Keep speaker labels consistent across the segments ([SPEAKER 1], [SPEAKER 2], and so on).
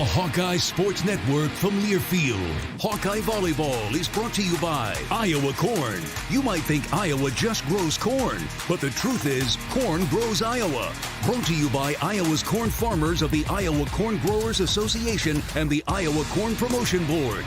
[SPEAKER 1] Hawkeye Sports Network from Learfield. Hawkeye Volleyball is brought to you by Iowa Corn. You might think Iowa just grows corn, but the truth is corn grows Iowa. Brought to you by Iowa's corn farmers of the Iowa Corn Growers Association and the Iowa Corn Promotion Board.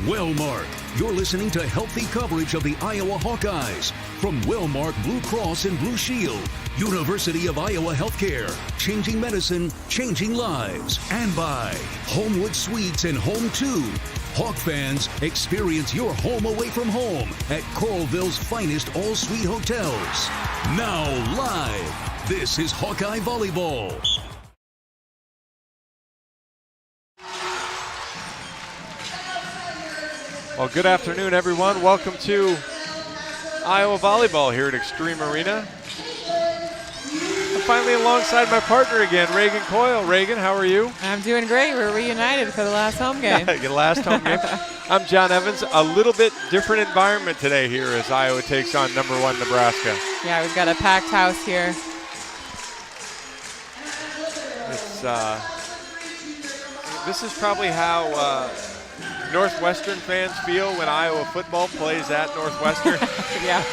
[SPEAKER 1] Wellmark, you're listening to healthy coverage of the Iowa Hawkeyes from Wellmark Blue Cross and Blue Shield, University of Iowa Healthcare, changing medicine, changing lives, and by Homewood Suites and Home 2. Hawk fans, experience your home away from home at Coralville's finest all-suite hotels. Now live, this is Hawkeye Volleyball.
[SPEAKER 2] Well, good afternoon, everyone. Welcome to Iowa Volleyball here at Extreme Arena. I'm finally alongside my partner again, Reagan Coyle. Reagan, how are you?
[SPEAKER 3] I'm doing great. We're reunited for the last home game.
[SPEAKER 2] Your last home game. I'm John Evans. A little bit different environment today here as Iowa takes on number 1 Nebraska.
[SPEAKER 3] Yeah, we've got a packed house here.
[SPEAKER 2] It's this is probably how Northwestern fans feel when Iowa football plays at Northwestern.
[SPEAKER 3] Yeah.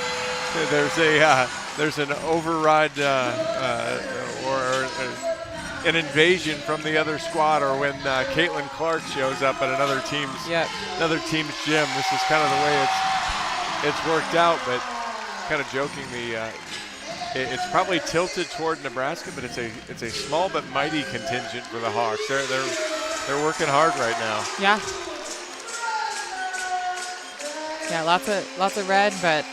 [SPEAKER 2] There's an override or an invasion from the other squad, or when Caitlin Clark shows up at another team's gym. This is kind of the way it's worked out, but kind of jokingly, it's probably tilted toward Nebraska, but it's a small but mighty contingent for the Hawks. They're working hard right now.
[SPEAKER 3] Yeah. Yeah, lots of red, but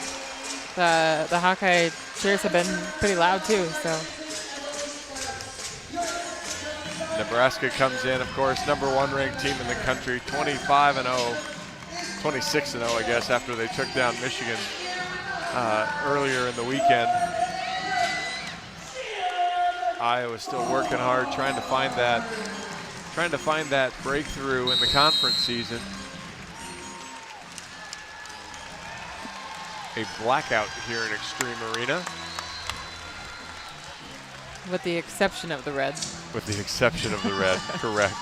[SPEAKER 3] the Hawkeye cheers have been pretty loud too. So
[SPEAKER 2] Nebraska comes in, of course, number 1 ranked team in the country, 25-0, 26-0, I guess, after they took down Michigan earlier in the weekend. Iowa's still working hard, trying to find that breakthrough in the conference season. A blackout here in Extreme Arena.
[SPEAKER 3] with the exception of the red.
[SPEAKER 2] With the exception of the red, correct.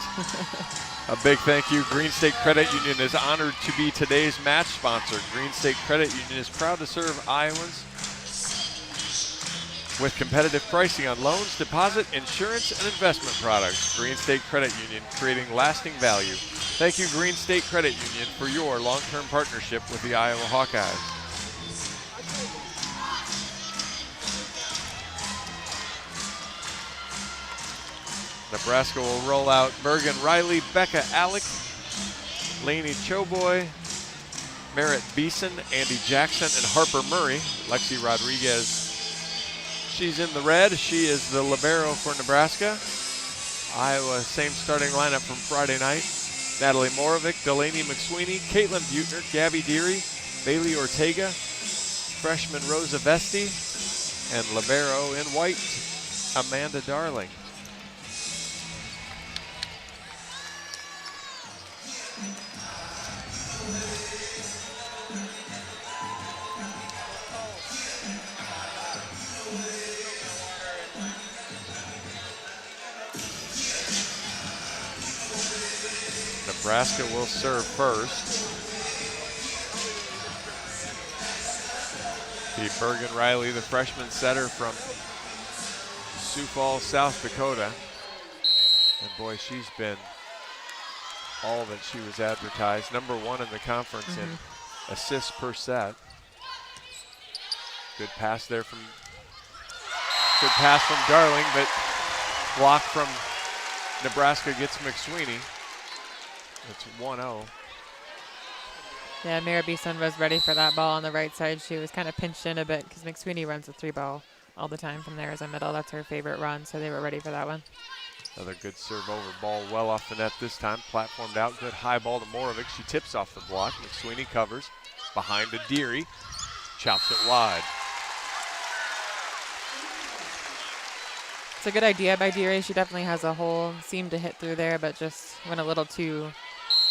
[SPEAKER 2] A big thank you. Green State Credit Union is honored to be today's match sponsor. Green State Credit Union is proud to serve Iowans with competitive pricing on loans, deposit, insurance, and investment products. Green State Credit Union, creating lasting value. Thank you, Green State Credit Union, for your long-term partnership with the Iowa Hawkeyes. Nebraska will roll out Bergen Riley, Becca Alec, Lainey Choboy, Merritt Beeson, Andy Jackson, and Harper Murray. Lexi Rodriguez, she's in the red. She is the libero for Nebraska. Iowa, same starting lineup from Friday night. Natalie Moravec, Delaney McSweeney, Caitlin Buettner, Gabby Deary, Bailey Ortega, freshman Rosa Vesti, and libero in white, Amanda Darling. Nebraska will serve first. The Bergen Riley, the freshman setter from Sioux Falls, South Dakota. And boy, she's been all that she was advertised. Number 1 in the conference in assists per set. Good pass there from Darling, but block from Nebraska gets McSweeney. It's 1-0.
[SPEAKER 3] Yeah, Mira Beeson was ready for that ball on the right side. She was kind of pinched in a bit because McSweeney runs a 3-ball all the time from there as a middle. That's her favorite run, so they were ready for that one.
[SPEAKER 2] Another good serve over ball, well off the net this time. Platformed out, good high ball to Moravec. She tips off the block. McSweeney covers behind to Deary. Chops it wide.
[SPEAKER 3] It's a good idea by Deary. She definitely has a hole, seemed to hit through there, but just went a little too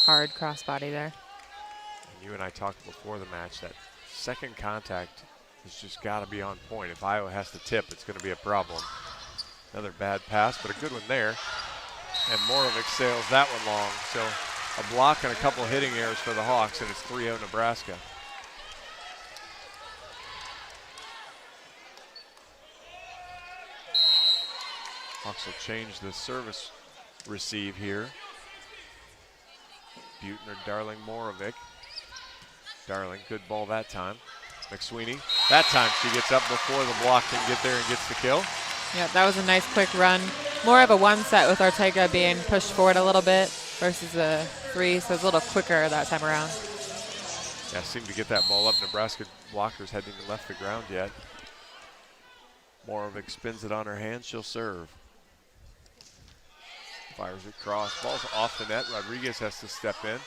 [SPEAKER 3] hard crossbody there.
[SPEAKER 2] And you and I talked before the match that second contact has just got to be on point. If Iowa has to tip, it's going to be a problem. Another bad pass, but a good one there. And Morovic sails that one long. So a block and a couple hitting errors for the Hawks, and it's 3-0 Nebraska. Hawks will change the service receive here. Buechner, Darling, Morovic. Darling, good ball that time. McSweeney, that time she gets up before the block can get there and gets the kill.
[SPEAKER 3] Yeah, that was a nice quick run. More of a one set with Ortega being pushed forward a little bit versus a three, so it's a little quicker that time around.
[SPEAKER 2] Yeah, seemed to get that ball up. Nebraska blockers hadn't even left the ground yet. Morovic spins it on her hand, she'll serve. Fires it cross, ball's off the net. Rodriguez has to step in.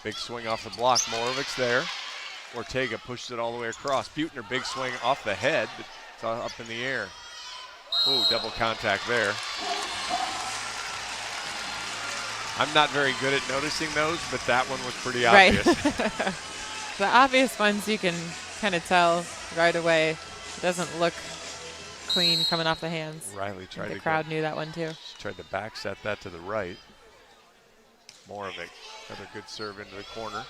[SPEAKER 2] Big swing off the block, Morovic's there. Ortega pushes it all the way across. Buechner, big swing off the head, but it's up in the air. Ooh, double contact there. I'm not very good at noticing those, but that one was pretty obvious.
[SPEAKER 3] Right. The obvious ones you can kind of tell right away. It doesn't look clean coming off the hands.
[SPEAKER 2] Riley tried
[SPEAKER 3] the crowd knew that one too.
[SPEAKER 2] She tried to back set that to the right. Morovic, another good serve into the corner.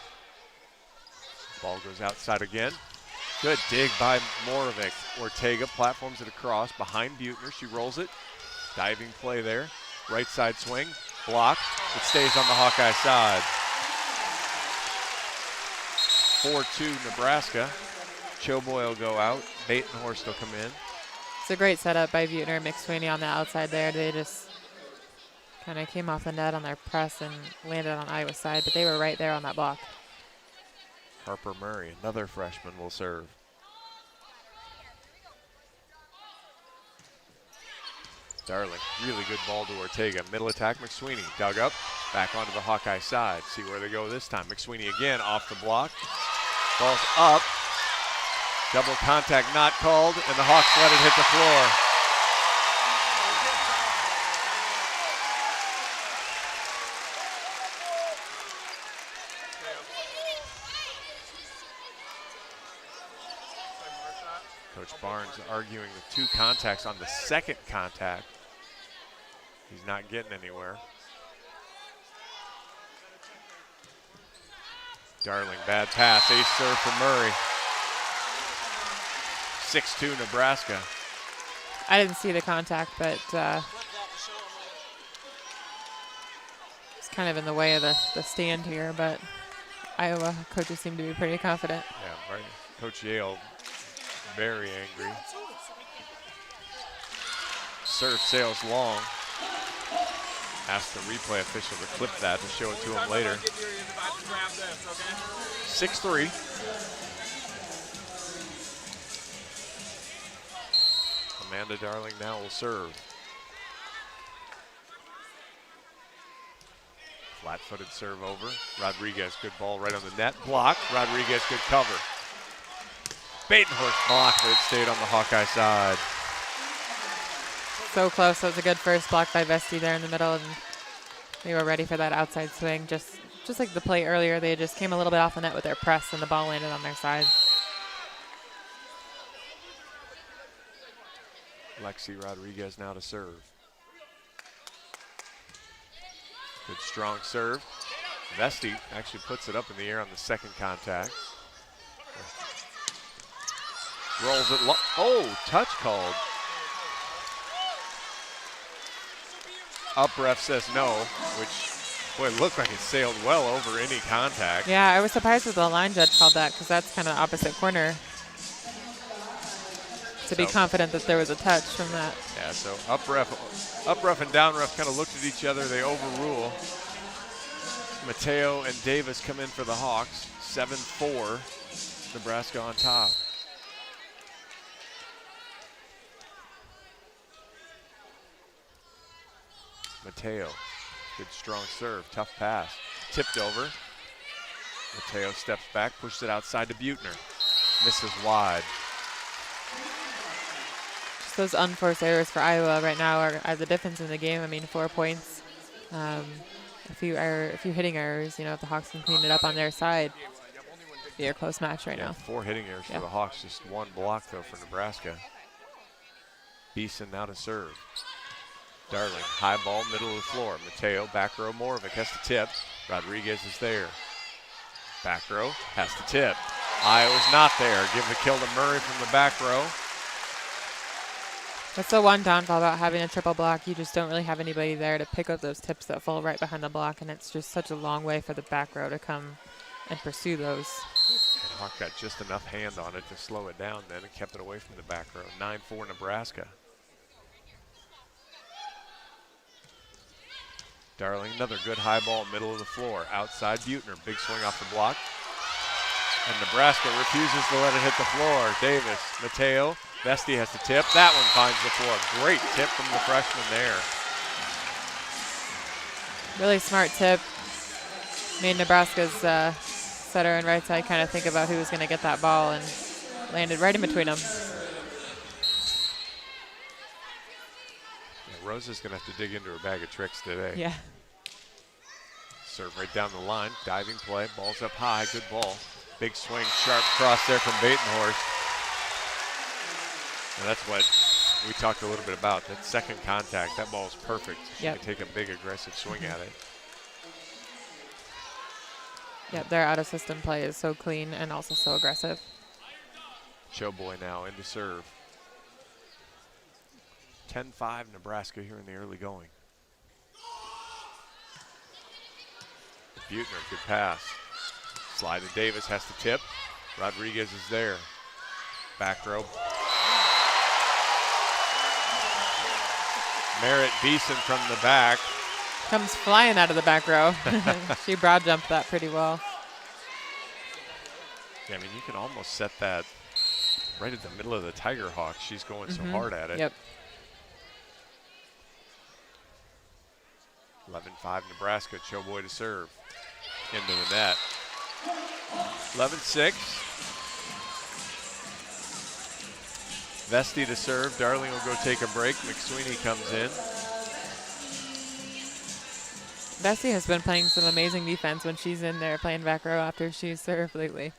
[SPEAKER 2] Ball goes outside again. Good dig by Morovic. Ortega platforms it across behind Buechner. She rolls it. Diving play there. Right side swing. Block. It stays on the Hawkeye side. 4-2 Nebraska. Choboy will go out. Batenhorst will come in.
[SPEAKER 3] It's a great setup by Buechner and McSweeney on the outside there. They just kind of came off the net on their press and landed on Iowa's side, but they were right there on that block.
[SPEAKER 2] Harper Murray, another freshman, will serve. Darling, really good ball to Ortega. Middle attack, McSweeney. Dug up, back onto the Hawkeye side. See where they go this time. McSweeney again off the block. Ball's up. Double contact not called, and the Hawks let it hit the floor. Coach Barnes arguing with two contacts on the second contact. He's not getting anywhere. Darling, bad pass. Ace serve for Murray. 6-2 Nebraska.
[SPEAKER 3] I didn't see the contact, but it's kind of in the way of the stand here, but Iowa coaches seem to be pretty confident.
[SPEAKER 2] Yeah, right. Coach Yale, very angry. Serve sails long. Asked the replay official to clip that to show it to him later. 6-3. Amanda Darling now will serve. Flat-footed serve over. Rodriguez, good ball right on the net. Block. Rodriguez, good cover. Batenhorst blocked, but it stayed on the Hawkeye side.
[SPEAKER 3] So close. That was a good first block by Vesti there in the middle, and they were ready for that outside swing. Just like the play earlier, they just came a little bit off the net with their press, and the ball landed on their side.
[SPEAKER 2] Lexi Rodriguez now to serve. Good strong serve. Vesti actually puts it up in the air on the second contact. Rolls it oh, touch called. Up ref says no, which, boy, it looked like it sailed well over any contact.
[SPEAKER 3] Yeah, I was surprised that the line judge called that because that's kind of opposite corner. To be confident that there was a touch from that.
[SPEAKER 2] Yeah, so up ref and down ref kind of looked at each other. They overrule. Mateo and Davis come in for the Hawks. 7-4, Nebraska on top. Mateo, good strong serve, tough pass. Tipped over. Mateo steps back, pushes it outside to Buechner. Misses wide.
[SPEAKER 3] Just those unforced errors for Iowa right now are the difference in the game. I mean, 4 points, a few hitting errors. You know, if the Hawks can clean it up on their side, it'd be a close match right now.
[SPEAKER 2] 4 hitting errors for the Hawks, just 1 block though for Nebraska. Beeson now to serve. Darling, high ball, middle of the floor. Mateo, back row, Moravec has to tip. Rodriguez is there. Back row, has to tip. Iowa's not there. Give the kill to Murray from the back row.
[SPEAKER 3] That's the one downfall about having a triple block. You just don't really have anybody there to pick up those tips that fall right behind the block, and it's just such a long way for the back row to come and pursue those.
[SPEAKER 2] And Hawk got just enough hand on it to slow it down then and kept it away from the back row. 9-4 Nebraska. Darling, another good high ball, middle of the floor. Outside Buettner, big swing off the block. And Nebraska refuses to let it hit the floor. Davis, Mateo, Vesti has to tip. That one finds the floor. Great tip from the freshman there.
[SPEAKER 3] Really smart tip. Made Nebraska's setter and right side kind of think about who was going to get that ball and landed right in between them.
[SPEAKER 2] Rosa's going to have to dig into her bag of tricks today.
[SPEAKER 3] Yeah.
[SPEAKER 2] Serve right down the line. Diving play. Ball's up high. Good ball. Big swing. Sharp cross there from Batenhorst. And that's what we talked a little bit about. That second contact. That ball is perfect. She can take a big aggressive swing at it.
[SPEAKER 3] Yep, their out-of-system play is so clean and also so aggressive.
[SPEAKER 2] Showboy now into serve. 10-5 Nebraska here in the early going. Buettner, good pass. Slide to Davis, has to tip. Rodriguez is there. Back row. Merritt Beeson from the back.
[SPEAKER 3] Comes flying out of the back row. She broad jumped that pretty well.
[SPEAKER 2] Yeah, I mean, you can almost set that right at the middle of the Tiger Hawk. She's going so hard at it.
[SPEAKER 3] Yep.
[SPEAKER 2] 11-5 Nebraska. Showboy to serve. Into the net. 11-6. Vesti to serve. Darling will go take a break. McSweeney comes in.
[SPEAKER 3] Vesti has been playing some amazing defense when she's in there playing back row after she's served lately.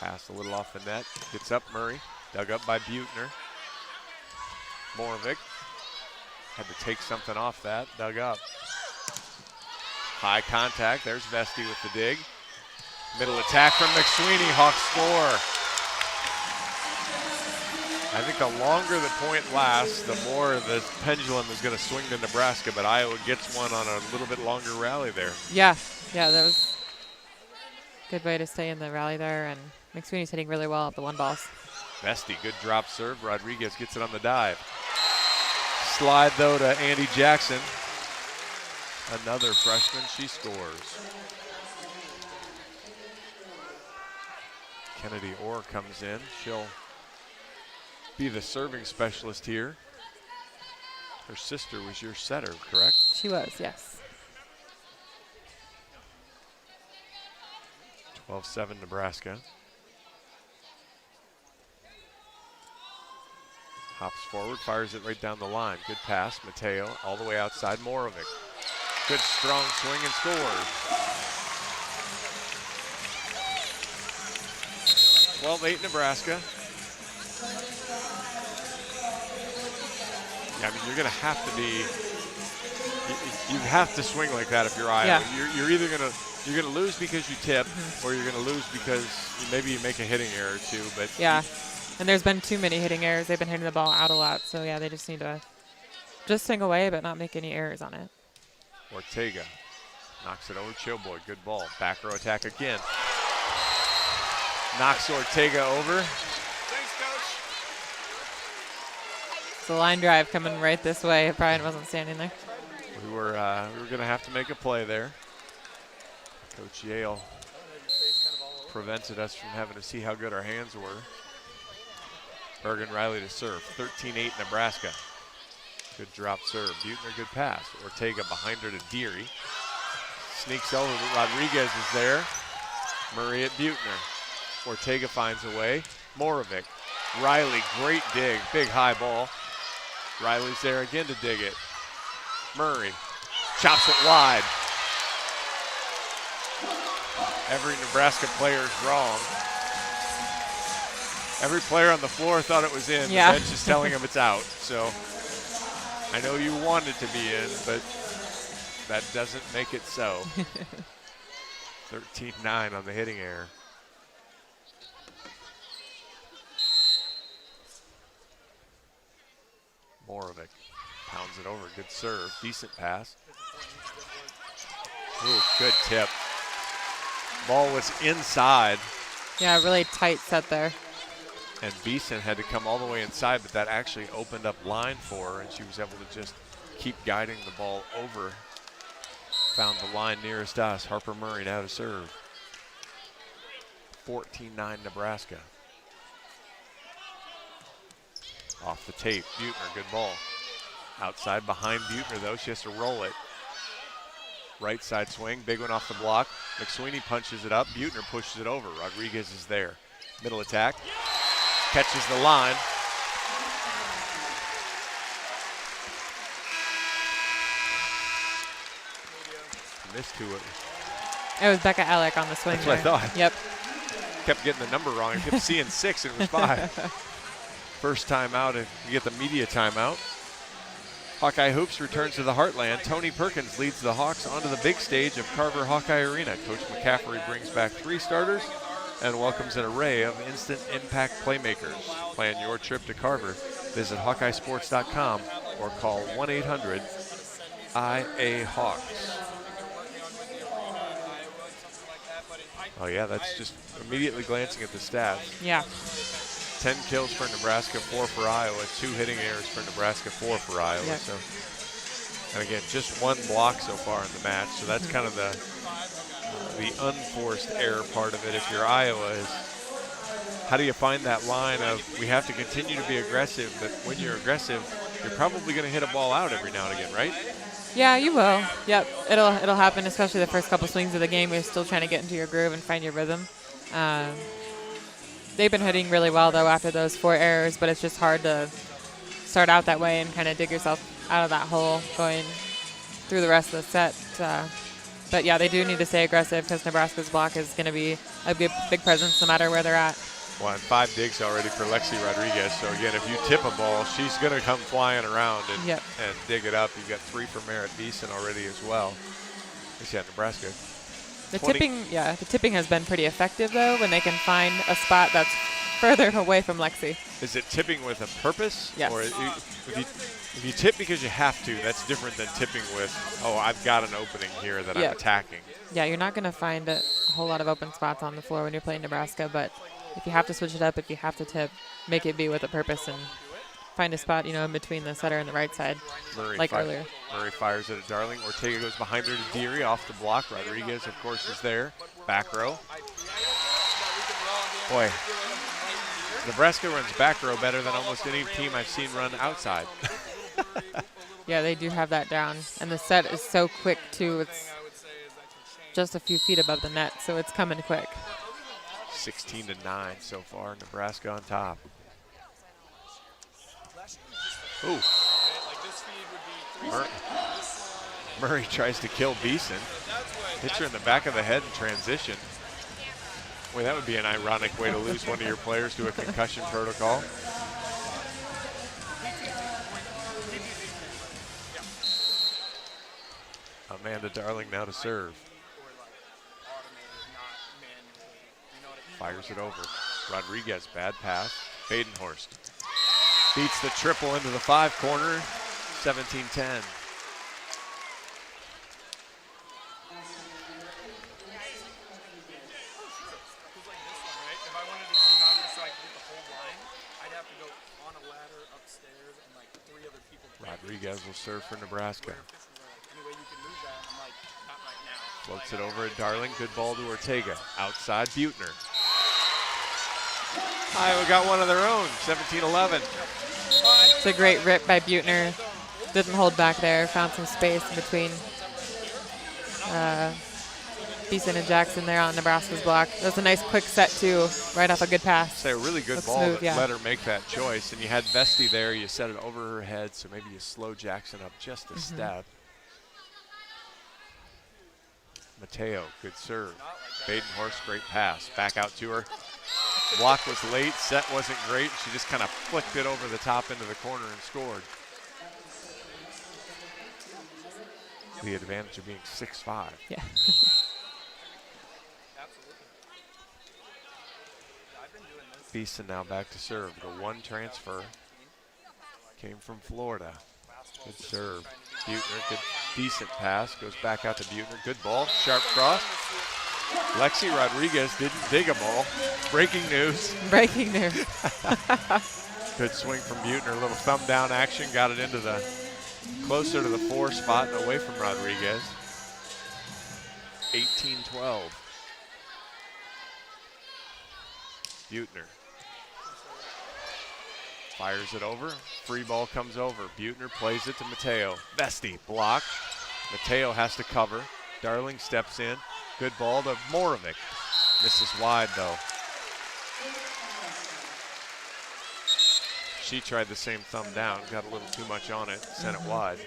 [SPEAKER 2] Pass a little off the net. Gets up Murray. Dug up by Buettner. Moravec had to take something off that. Dug up. High contact. There's Vesti with the dig. Middle attack from McSweeney. Hawks score. I think the longer the point lasts, the more the pendulum is going to swing to Nebraska, but Iowa gets one on a little bit longer rally there.
[SPEAKER 3] Yeah, that was a good way to stay in the rally there, and McSweeney's hitting really well at the one balls.
[SPEAKER 2] Vesti, good drop serve. Rodriguez gets it on the dive. Slide, though, to Andy Jackson. Another freshman, she scores. Kennedy Orr comes in. She'll be the serving specialist here. Her sister was your setter, correct?
[SPEAKER 3] She was, yes.
[SPEAKER 2] 12-7 Nebraska. Hops forward, fires it right down the line. Good pass, Mateo, all the way outside, Moravec. Good strong swing and scores. 12-8 Nebraska. Yeah, I mean, you're going to have to be, you have to swing like that if you're Iowa.
[SPEAKER 3] Yeah.
[SPEAKER 2] You're either going to lose because you tip, or you're going to lose because maybe you make a hitting error or two. But
[SPEAKER 3] yeah, and there's been too many hitting errors. They've been hitting the ball out a lot. So, yeah, they just need to just swing away but not make any errors on it.
[SPEAKER 2] Ortega knocks it over. Showboy, good ball. Back row attack again. Knocks Ortega over.
[SPEAKER 3] It's a line drive coming right this way if Brian wasn't standing there.
[SPEAKER 2] We were going to have to make a play there. Coach Yale prevented us from having to see how good our hands were. Bergen Riley to serve. 13-8 Nebraska. Good drop serve. Buettner, good pass. Ortega behind her to Deary. Sneaks over, but Rodriguez is there. Murray at Buettner. Ortega finds a way. Moravec. Riley, great dig. Big high ball. Riley's there again to dig it. Murray chops it wide. Every Nebraska player is wrong. Every player on the floor thought it was in.
[SPEAKER 3] Yeah.
[SPEAKER 2] The bench is telling him it's out. So I know you want it to be in, but that doesn't make it so. 13-9 on the hitting error. Morovic pounds it over. Good serve. Decent pass. Ooh, good tip. Ball was inside.
[SPEAKER 3] Yeah, really tight set there.
[SPEAKER 2] And Beeson had to come all the way inside, but that actually opened up line for her, and she was able to just keep guiding the ball over. Found the line nearest us. Harper Murray now to serve. 14-9 Nebraska. Off the tape, Buettner, good ball. Outside behind Buettner though, she has to roll it. Right side swing, big one off the block. McSweeney punches it up, Buettner pushes it over. Rodriguez is there. Middle attack, catches the line. Missed to it.
[SPEAKER 3] It was Becca Alec on the swing.
[SPEAKER 2] That's what I thought.
[SPEAKER 3] Yep.
[SPEAKER 2] Kept getting the number wrong. I kept seeing 6 and it was 5. First time out, and you get the media timeout. Hawkeye Hoops returns to the Heartland. Tony Perkins leads the Hawks onto the big stage of Carver Hawkeye Arena. Coach McCaffrey brings back 3 starters and welcomes an array of instant impact playmakers. Plan your trip to Carver. Visit HawkeyeSports.com or call 1-800-IA-HAWKS. Oh yeah, that's just immediately glancing at the stats.
[SPEAKER 3] Yeah.
[SPEAKER 2] 10 kills for Nebraska, 4 for Iowa, 2 hitting errors for Nebraska, 4 for Iowa.
[SPEAKER 3] Yep.
[SPEAKER 2] So, and again, just 1 block so far in the match. So that's kind of the unforced error part of it. If you're Iowa, is how do you find that line of we have to continue to be aggressive, but when you're aggressive, you're probably going to hit a ball out every now and again, right?
[SPEAKER 3] Yeah, you will. Yep, it'll happen, especially the first couple swings of the game. You're still trying to get into your groove and find your rhythm. They've been hitting really well, though, after those 4 errors, but it's just hard to start out that way and kind of dig yourself out of that hole going through the rest of the set. But, yeah, they do need to stay aggressive because Nebraska's block is going to be a big presence no matter where they're at.
[SPEAKER 2] Well, and 5 digs already for Lexi Rodriguez. So, again, if you tip a ball, she's going to come flying around and dig it up. You've got 3 for Merritt Beeson already as well. Yeah, Nebraska.
[SPEAKER 3] The tipping has been pretty effective, though, when they can find a spot that's further away from Lexi.
[SPEAKER 2] Is it tipping with a purpose?
[SPEAKER 3] Yes.
[SPEAKER 2] Or if you tip because you have to, that's different than tipping with, oh, I've got an opening here that I'm attacking.
[SPEAKER 3] Yeah, you're not going to find a whole lot of open spots on the floor when you're playing Nebraska, but if you have to switch it up, if you have to tip, make it be with a purpose and find a spot, in between the setter and the right side, earlier.
[SPEAKER 2] Murray fires it at Darling. Ortega goes behind her to Deary off the block. Rodriguez, of course, is there. Back row. Boy, Nebraska runs back row better than almost any team I've seen run outside.
[SPEAKER 3] Yeah, they do have that down. And the set is so quick, too. It's just a few feet above the net, so it's coming quick.
[SPEAKER 2] 16-9 so far. Nebraska on top. Ooh. Murray tries to kill Beeson. Hits her in the back of the head in transition. Boy, that would be an ironic way to lose one of your players to a concussion protocol. Amanda Darling now to serve. Fires it over. Rodriguez, bad pass. Badenhorst beats the triple into the 5 corner, 17-10. Rodriguez will serve for Nebraska. Floats it over at Darling. Good ball to Ortega. Outside, Buettner. Iowa got one of their own, 17-11.
[SPEAKER 3] It's a great rip by Buettner. Didn't hold back there. Found some space in between Beeson and Jackson there on Nebraska's block. It was a nice quick set, too, right off a good pass.
[SPEAKER 2] Say a really good ball
[SPEAKER 3] smooth,
[SPEAKER 2] that let her make that choice. And you had Vesti there. You set it over her head, so maybe you slow Jackson up just a step. Mateo, good serve. Badenhorst, great pass. Back out to her. Block was late, set wasn't great. She just kind of flicked it over the top into the corner and scored. The advantage of being 6'5".
[SPEAKER 3] Yeah.
[SPEAKER 2] Beeson now back to serve. The one transfer came from Florida. Good serve. Buettner, good, decent pass. Goes back out to Buettner. Good ball. Sharp cross. Lexi Rodriguez didn't dig a ball. Breaking news.
[SPEAKER 3] Breaking news.
[SPEAKER 2] Good swing from Buettner. A little thumb down action. Got it into the closer to the 4 spot and away from Rodriguez. 18-12. Buettner. Fires it over. Free ball comes over. Buettner plays it to Mateo. Vesti blocked. Mateo has to cover. Darling steps in. Good ball to Morovic. Misses wide though. She tried the same thumb down. Got a little too much on it. Sent it wide.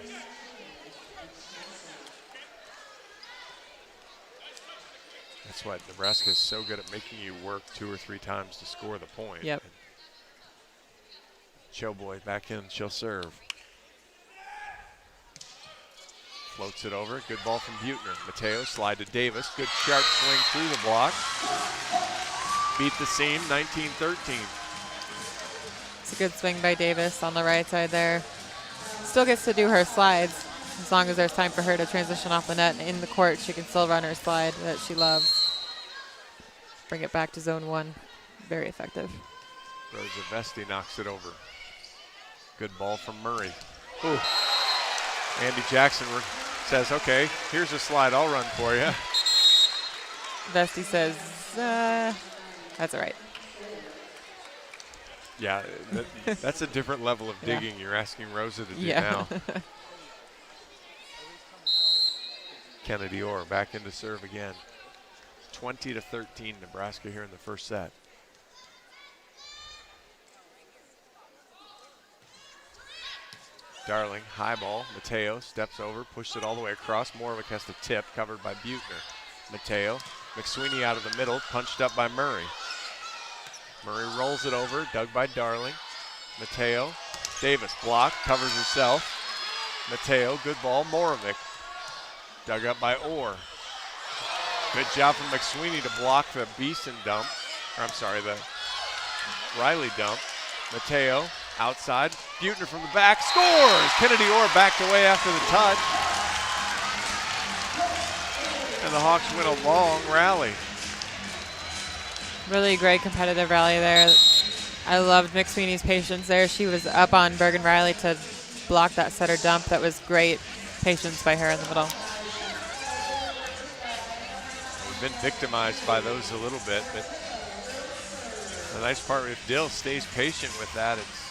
[SPEAKER 2] That's why Nebraska is so good at making you work 2 or 3 times to score the point.
[SPEAKER 3] Yep.
[SPEAKER 2] Showboy back in, she'll serve. Floats it over, good ball from Buettner. Mateo slide to Davis, good sharp swing through the block. Beat the seam, 19-13.
[SPEAKER 3] It's a good swing by Davis on the right side there. Still gets to do her slides. As long as there's time for her to transition off the net and in the court, she can still run her slide that she loves. Bring it back to zone 1. Very effective.
[SPEAKER 2] Rosa Vesti knocks it over. Good ball from Murray. Ooh. Andy Jackson says, okay, here's a slide, I'll run for you.
[SPEAKER 3] Vesti says, that's all right.
[SPEAKER 2] Yeah, that's a different level of digging you're asking Rosa to do now. Kennedy Orr back into serve again. 20-13 Nebraska here in the first set. Darling, high ball. Mateo steps over, pushes it all the way across. Morovic has to tip, covered by Buettner. Mateo, McSweeney out of the middle, punched up by Murray. Murray rolls it over, dug by Darling. Mateo, Davis blocked, covers herself. Mateo, good ball. Morovic, dug up by Orr. Good job from McSweeney to block the Beeson dump. Or I'm sorry, the Riley dump. Mateo, outside. Buettner from the back, scores! Kennedy Orr backed away after the touch. And the Hawks win a long rally.
[SPEAKER 3] Really great competitive rally there. I loved McSweeney's patience there. She was up on Bergen Riley to block that setter dump. That was great patience by her in the middle.
[SPEAKER 2] We've been victimized by those a little bit, but the nice part, if Dill stays patient with that, it's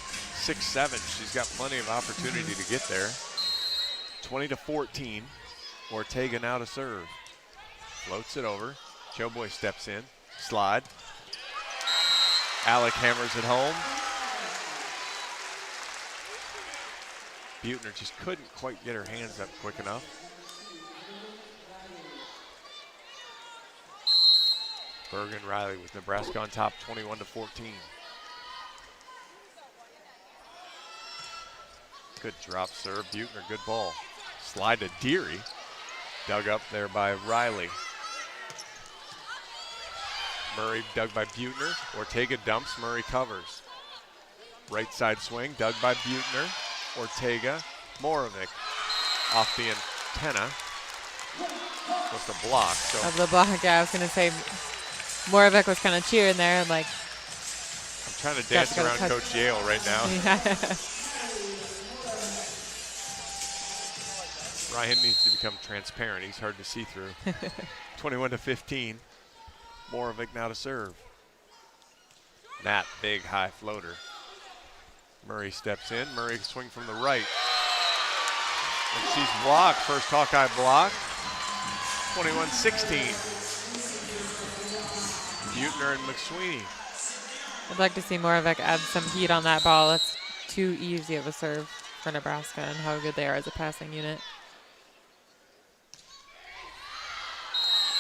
[SPEAKER 2] 6-7. She's got plenty of opportunity to get there. 20-14. Ortega now to serve. Floats it over. Showboy steps in. Slide. Alec hammers it home. Buettner just couldn't quite get her hands up quick enough. Bergen Riley with Nebraska on top, 21-14. Good drop serve, Buettner, good ball. Slide to Deary. Dug up there by Riley. Murray dug by Buettner. Ortega dumps, Murray covers. Right side swing, dug by Buettner. Ortega, Morovic off the antenna. With the block. So
[SPEAKER 3] Of the block, yeah, I was going to say, Morovic was kind of cheering there. I'm like,
[SPEAKER 2] I'm trying to dance around Coach Yale right now.
[SPEAKER 3] Yeah.
[SPEAKER 2] Ryan needs to become transparent. He's hard to see through. 21-15. Morovic now to serve. That big high floater. Murray steps in. Murray swing from the right. And she's blocked. First Hawkeye block. 21-16. Buettner and McSweeney.
[SPEAKER 3] I'd like to see Morovic add some heat on that ball. It's too easy of a serve for Nebraska and how good they are as a passing unit.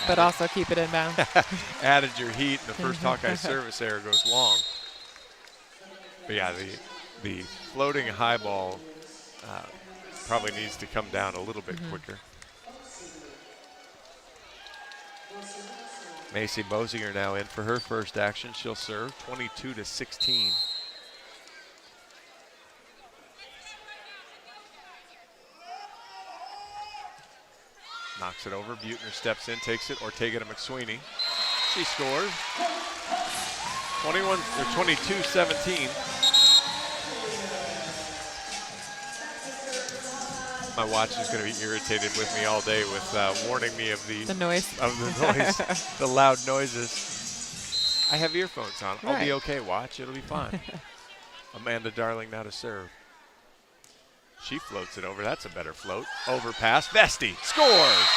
[SPEAKER 3] but also keep it inbound.
[SPEAKER 2] Added your heat, and the first Hawkeye service error goes long. But yeah, the floating high ball probably needs to come down a little bit quicker. Macy Bosinger now in for her first action. She'll serve 22-16. Knocks it over. Buettner steps in, takes it. Ortega to McSweeney. She scores. 22-17. My watch is going to be irritated with me all day with warning me of the
[SPEAKER 3] noise,
[SPEAKER 2] the loud noises. I have earphones on.
[SPEAKER 3] Right.
[SPEAKER 2] I'll be okay, watch. It'll be fine. Amanda Darling now to serve. She floats it over. That's a better float. Overpass. Vesti scores.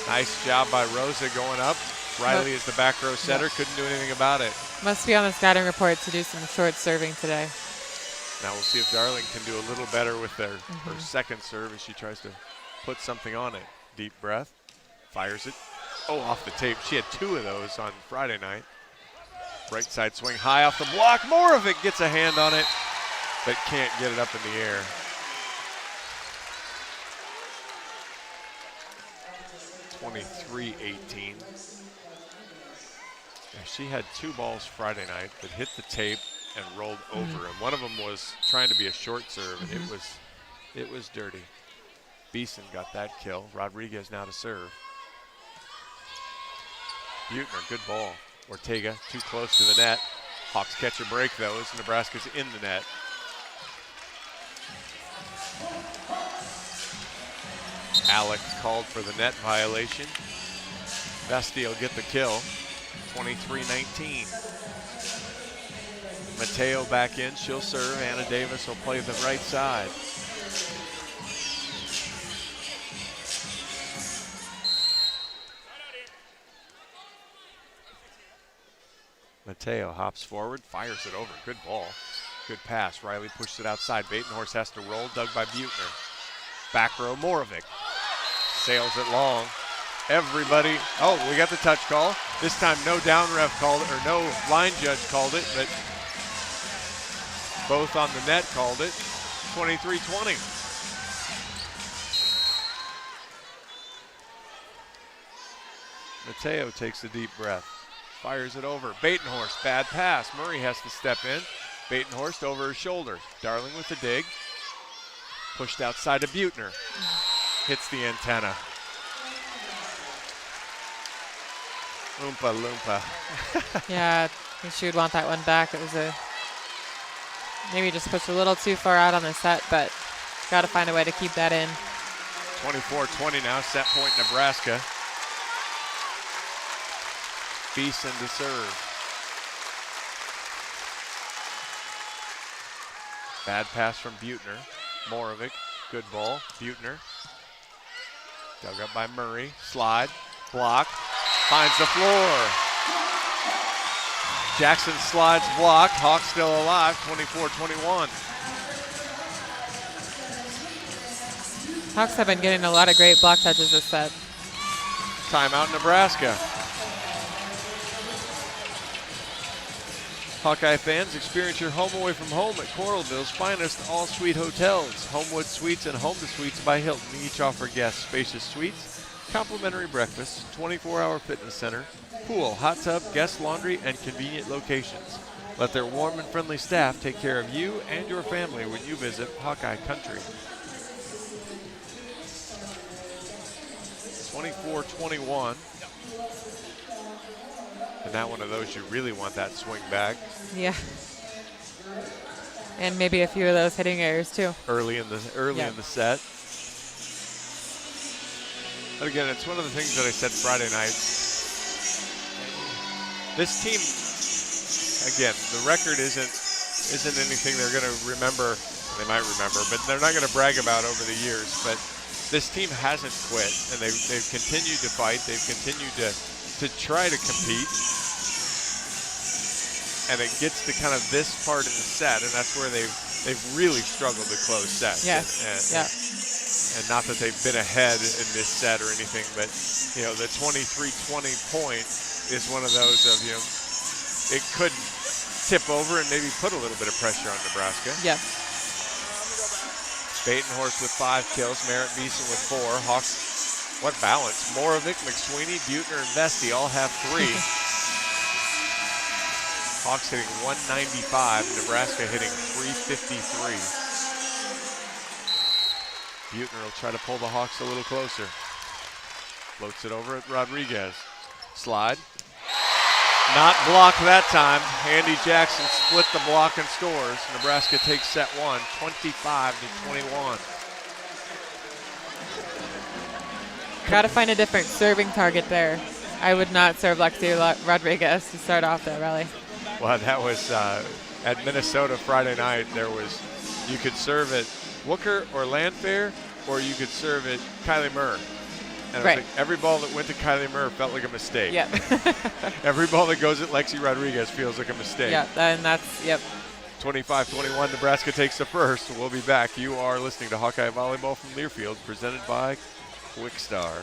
[SPEAKER 2] Nice job by Rosa going up. Riley is the back row setter. Couldn't do anything about it.
[SPEAKER 3] Must be on the scouting report to do some short serving today.
[SPEAKER 2] Now we'll see if Darling can do a little better with her second serve as she tries to put something on it. Deep breath. Fires it. Oh, off the tape. She had 2 of those on Friday night. Right side swing high off the block. More of it gets a hand on it, but can't get it up in the air. (23-18). She had 2 balls Friday night that hit the tape and rolled over, and one of them was trying to be a short serve, and it was dirty. Beeson got that kill. Rodriguez now to serve. Buettner, good ball. Ortega too close to the net. Hawks catch a break though as Nebraska's in the net. Alec called for the net violation. Vesti will get the kill. 23-19. Mateo back in, she'll serve. Anna Davis will play the right side. Mateo hops forward, fires it over. Good ball. Good pass. Riley pushed it outside. Batenhorst has to roll. Dug by Buettner. Back row, Moravec. Sails it long. Everybody. Oh, we got the touch call. This time no down ref called it, or no line judge called it, but both on the net called it. 23-20. Mateo takes a deep breath. Fires it over. Batenhorst, bad pass. Murray has to step in. Batenhorst over her shoulder. Darling with the dig. Pushed outside to Buettner. Hits the antenna. Oompa loompa.
[SPEAKER 3] Yeah, I think she would want that one back. It was maybe just pushed a little too far out on the set, but got to find a way to keep that in.
[SPEAKER 2] 24-20 now, set point Nebraska. Beeson to serve. Bad pass from Buettner. Moravec, good ball. Buettner. Dug up by Murray. Slide, block, finds the floor. Jackson slides, block. Hawks still alive, 24-21.
[SPEAKER 3] Hawks have been getting a lot of great block touches this set.
[SPEAKER 2] Timeout Nebraska. Hawkeye fans, experience your home away from home at Coralville's finest all-suite hotels. Homewood Suites and Home to Suites by Hilton each offer guests spacious suites, complimentary breakfast, 24-hour fitness center, pool, hot tub, guest laundry, and convenient locations. Let their warm and friendly staff take care of you and your family when you visit Hawkeye Country. 24-21. And now one of those you really want that swing back.
[SPEAKER 3] Yeah. And maybe a few of those hitting errors too.
[SPEAKER 2] Early in the set. But again, it's one of the things that I said Friday night. This team, again, the record isn't anything they're going to remember. They might remember, but they're not going to brag about over the years. But this team hasn't quit, and they've continued to fight. They've continued to try to compete, and it gets to kind of this part of the set, and that's where they've really struggled to close sets.
[SPEAKER 3] Yes.
[SPEAKER 2] And not that they've been ahead in this set or anything, but, you know, the 23-20 point is one of those of, you know, it could tip over and maybe put a little bit of pressure on Nebraska.
[SPEAKER 3] Yeah.
[SPEAKER 2] Batenhorst with 5 kills, Merritt Beeson with 4. Hawks, what balance. Moravec, McSweeney, Buettner, and Vesti all have 3. Hawks hitting 195, Nebraska hitting 353. Buettner will try to pull the Hawks a little closer. Floats it over at Rodriguez. Slide. Not blocked that time. Andy Jackson split the block and scores. Nebraska takes set 1, 25-21.
[SPEAKER 3] Got to find a different serving target there. I would not serve Lexi Rodriguez to start off that rally.
[SPEAKER 2] Well, that was at Minnesota Friday night. There was, you could serve it Wooker or Landfair, or you could serve it Kylie Murr. And
[SPEAKER 3] right.
[SPEAKER 2] Like every ball that went to Kylie Murr felt like a mistake.
[SPEAKER 3] Yep.
[SPEAKER 2] Every ball that goes at Lexi Rodriguez feels like a mistake.
[SPEAKER 3] Yeah, and that's, yep.
[SPEAKER 2] 25-21, Nebraska takes the first. We'll be back. You are listening to Hawkeye Volleyball from Learfield, presented by Quickstar.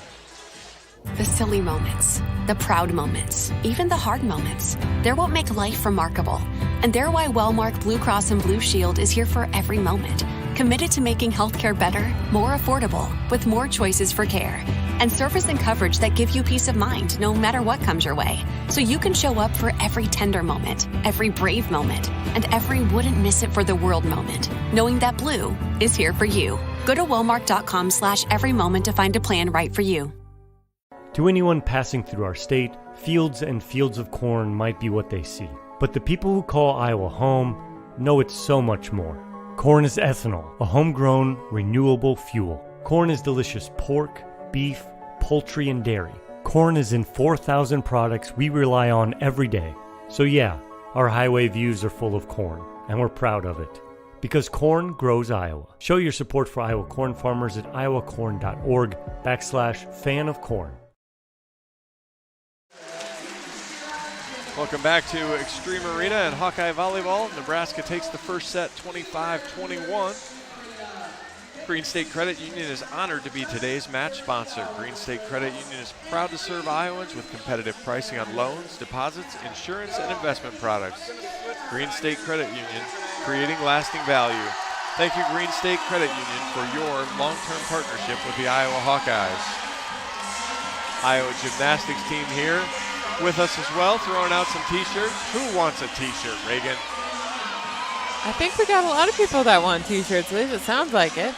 [SPEAKER 4] The silly moments, the proud moments, even the hard moments. They're what make life remarkable. And they're why Wellmark Blue Cross and Blue Shield is here for every moment. Committed to making healthcare better, more affordable, with more choices for care. And service and coverage that give you peace of mind no matter what comes your way. So you can show up for every tender moment, every brave moment, and every wouldn't miss it for the world moment, knowing that Blue is here for you. Go to wellmark.com/every moment to find a plan right for you.
[SPEAKER 5] To anyone passing through our state, fields and fields of corn might be what they see. But the people who call Iowa home know it's so much more. Corn is ethanol, a homegrown, renewable fuel. Corn is delicious pork, beef, poultry, and dairy. Corn is in 4,000 products we rely on every day. So yeah, our highway views are full of corn, and we're proud of it. Because corn grows Iowa. Show your support for Iowa corn farmers at iowacorn.org/fan of corn.
[SPEAKER 2] Welcome back to Extreme Arena and Hawkeye Volleyball. Nebraska takes the first set 25-21. Green State Credit Union is honored to be today's match sponsor. Green State Credit Union is proud to serve Iowans with competitive pricing on loans, deposits, insurance, and investment products. Green State Credit Union, creating lasting value. Thank you, Green State Credit Union, for your long-term partnership with the Iowa Hawkeyes. Iowa gymnastics team here with us as well, throwing out some t-shirts. Who wants a t-shirt, Reagan?
[SPEAKER 3] I think we got a lot of people that want t-shirts, at least it sounds like it.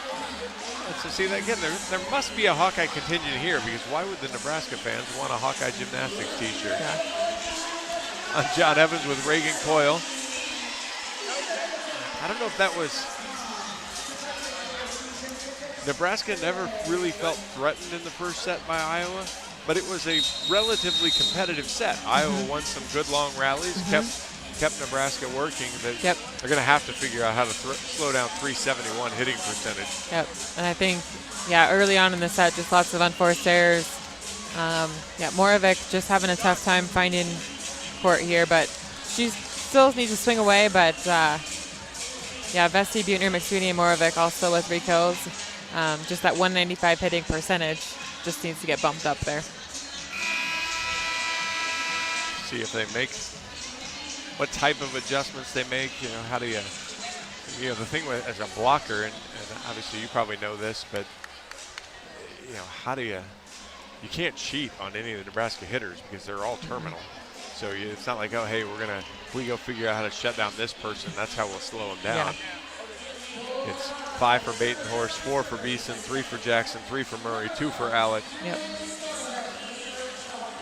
[SPEAKER 2] So see, again, there must be a Hawkeye contingent here, because why would the Nebraska fans want a Hawkeye gymnastics t-shirt?
[SPEAKER 3] Yeah.
[SPEAKER 2] I'm John Evans with Reagan Coyle. I don't know if that was... Nebraska never really felt threatened in the first set by Iowa, but it was a relatively competitive set. Iowa won some good long rallies, kept Nebraska working. They're going to have to figure out how to slow down 371 hitting percentage. Yep,
[SPEAKER 3] and I think, early on in the set, just lots of unforced errors. Moravec just having a tough time finding court here, but she still needs to swing away. But Vesti, Buettner, McSweeney, and Moravec also with 3 kills. Just that 195 hitting percentage just needs to get bumped up there.
[SPEAKER 2] See if they make, what type of adjustments they make. You know, how do you, the thing with, as a blocker, and obviously you probably know this, but how do you can't cheat on any of the Nebraska hitters because they're all terminal. So it's not like, oh, hey, we go figure out how to shut down this person. That's how we'll slow them down. Yeah. It's 5 for Batenhorst, 4 for Beeson, 3 for Jackson, 3 for Murray, 2 for Alec.
[SPEAKER 3] Yep.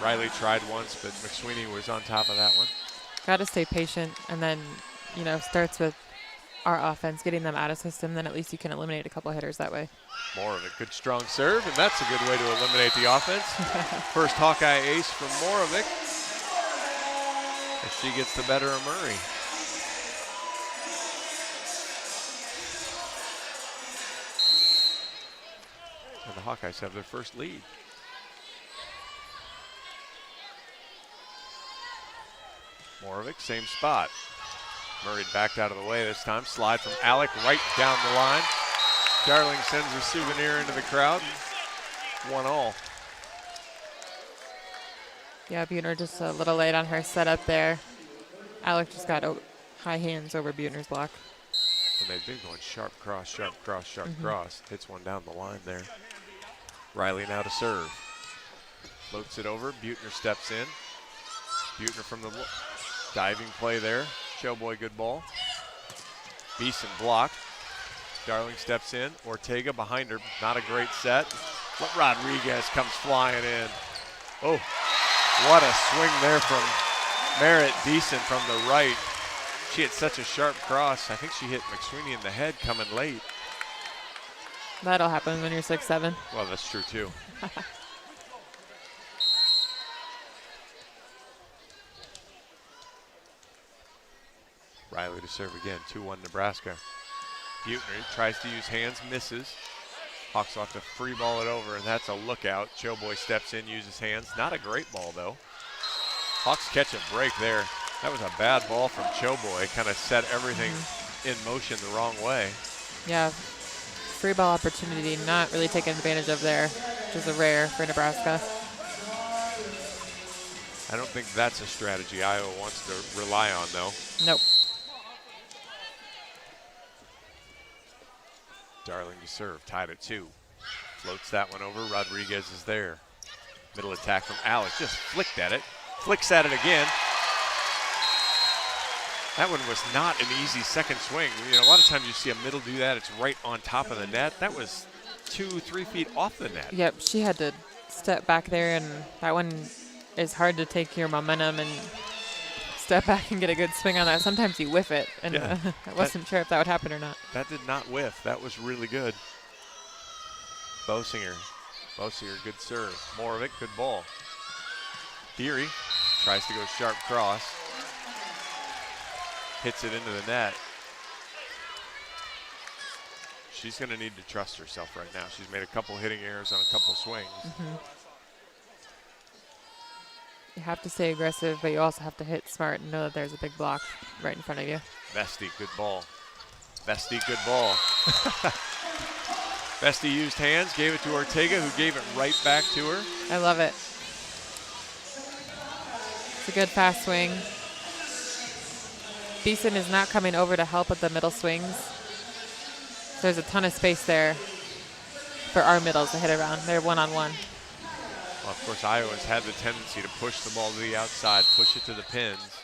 [SPEAKER 2] Riley tried once, but McSweeney was on top of that one.
[SPEAKER 3] Got to stay patient, and then, starts with our offense, getting them out of system, then at least you can eliminate a couple of hitters that way.
[SPEAKER 2] More of a good, strong serve, and that's a good way to eliminate the offense. First Hawkeye ace from Moravec, as she gets the better of Murray. And the Hawkeyes have their first lead. Moravec, same spot. Murray backed out of the way this time. Slide from Alec right down the line. Darling sends a souvenir into the crowd. 1-all.
[SPEAKER 3] Yeah, Buettner just a little late on her setup there. Alec just got high hands over Buettner's block.
[SPEAKER 2] And they've been going sharp cross, sharp cross, sharp cross. Hits one down the line there. Riley now to serve. Floats it over. Buettner steps in. Buettner from the diving play there. Showboy, good ball. Beeson blocked. Darling steps in. Ortega behind her. Not a great set. Rodriguez comes flying in. Oh, what a swing there from Merritt Beeson from the right. She had such a sharp cross. I think she hit McSweeney in the head coming late.
[SPEAKER 3] That'll happen when you're 6'7".
[SPEAKER 2] Well, that's true too. Riley to serve again, 2-1 Nebraska. Buettner tries to use hands, misses. Hawks will have to free ball it over, and that's a lookout. Showboy steps in, uses hands. Not a great ball, though. Hawks catch a break there. That was a bad ball from Showboy. Kind of set everything in motion the wrong way.
[SPEAKER 3] Yeah, free ball opportunity not really taken advantage of there, which is a rare for Nebraska.
[SPEAKER 2] I don't think that's a strategy Iowa wants to rely on, though.
[SPEAKER 3] Nope.
[SPEAKER 2] Darling to serve, tied at 2. Floats that one over. Rodriguez is there. Middle attack from Alec. Just flicked at it. Flicks at it again. That one was not an easy second swing. You know, a lot of times you see a middle do that. It's right on top of the net. That was 2-3 feet off the net.
[SPEAKER 3] Yep, she had to step back there, and that one is hard to take your momentum and step back and get a good swing on that. Sometimes you whiff it, and
[SPEAKER 2] Yeah,
[SPEAKER 3] I wasn't sure if that would happen or not.
[SPEAKER 2] That did not whiff. That was really good. Bosinger, good serve. More of it, good ball. Deary tries to go sharp cross. Hits it into the net. She's going to need to trust herself right now. She's made a couple hitting errors on a couple swings.
[SPEAKER 3] You have to stay aggressive, but you also have to hit smart and know that there's a big block right in front of you.
[SPEAKER 2] Vesti, good ball. Vesti, good ball. Vesti used hands, gave it to Ortega, who gave it right back to her.
[SPEAKER 3] I love it. It's a good fast swing. Beeson is not coming over to help with the middle swings. There's a ton of space there for our middles to hit around. They're one-on-one.
[SPEAKER 2] Well, of course, Iowa's had the tendency to push the ball to the outside, push it to the pins.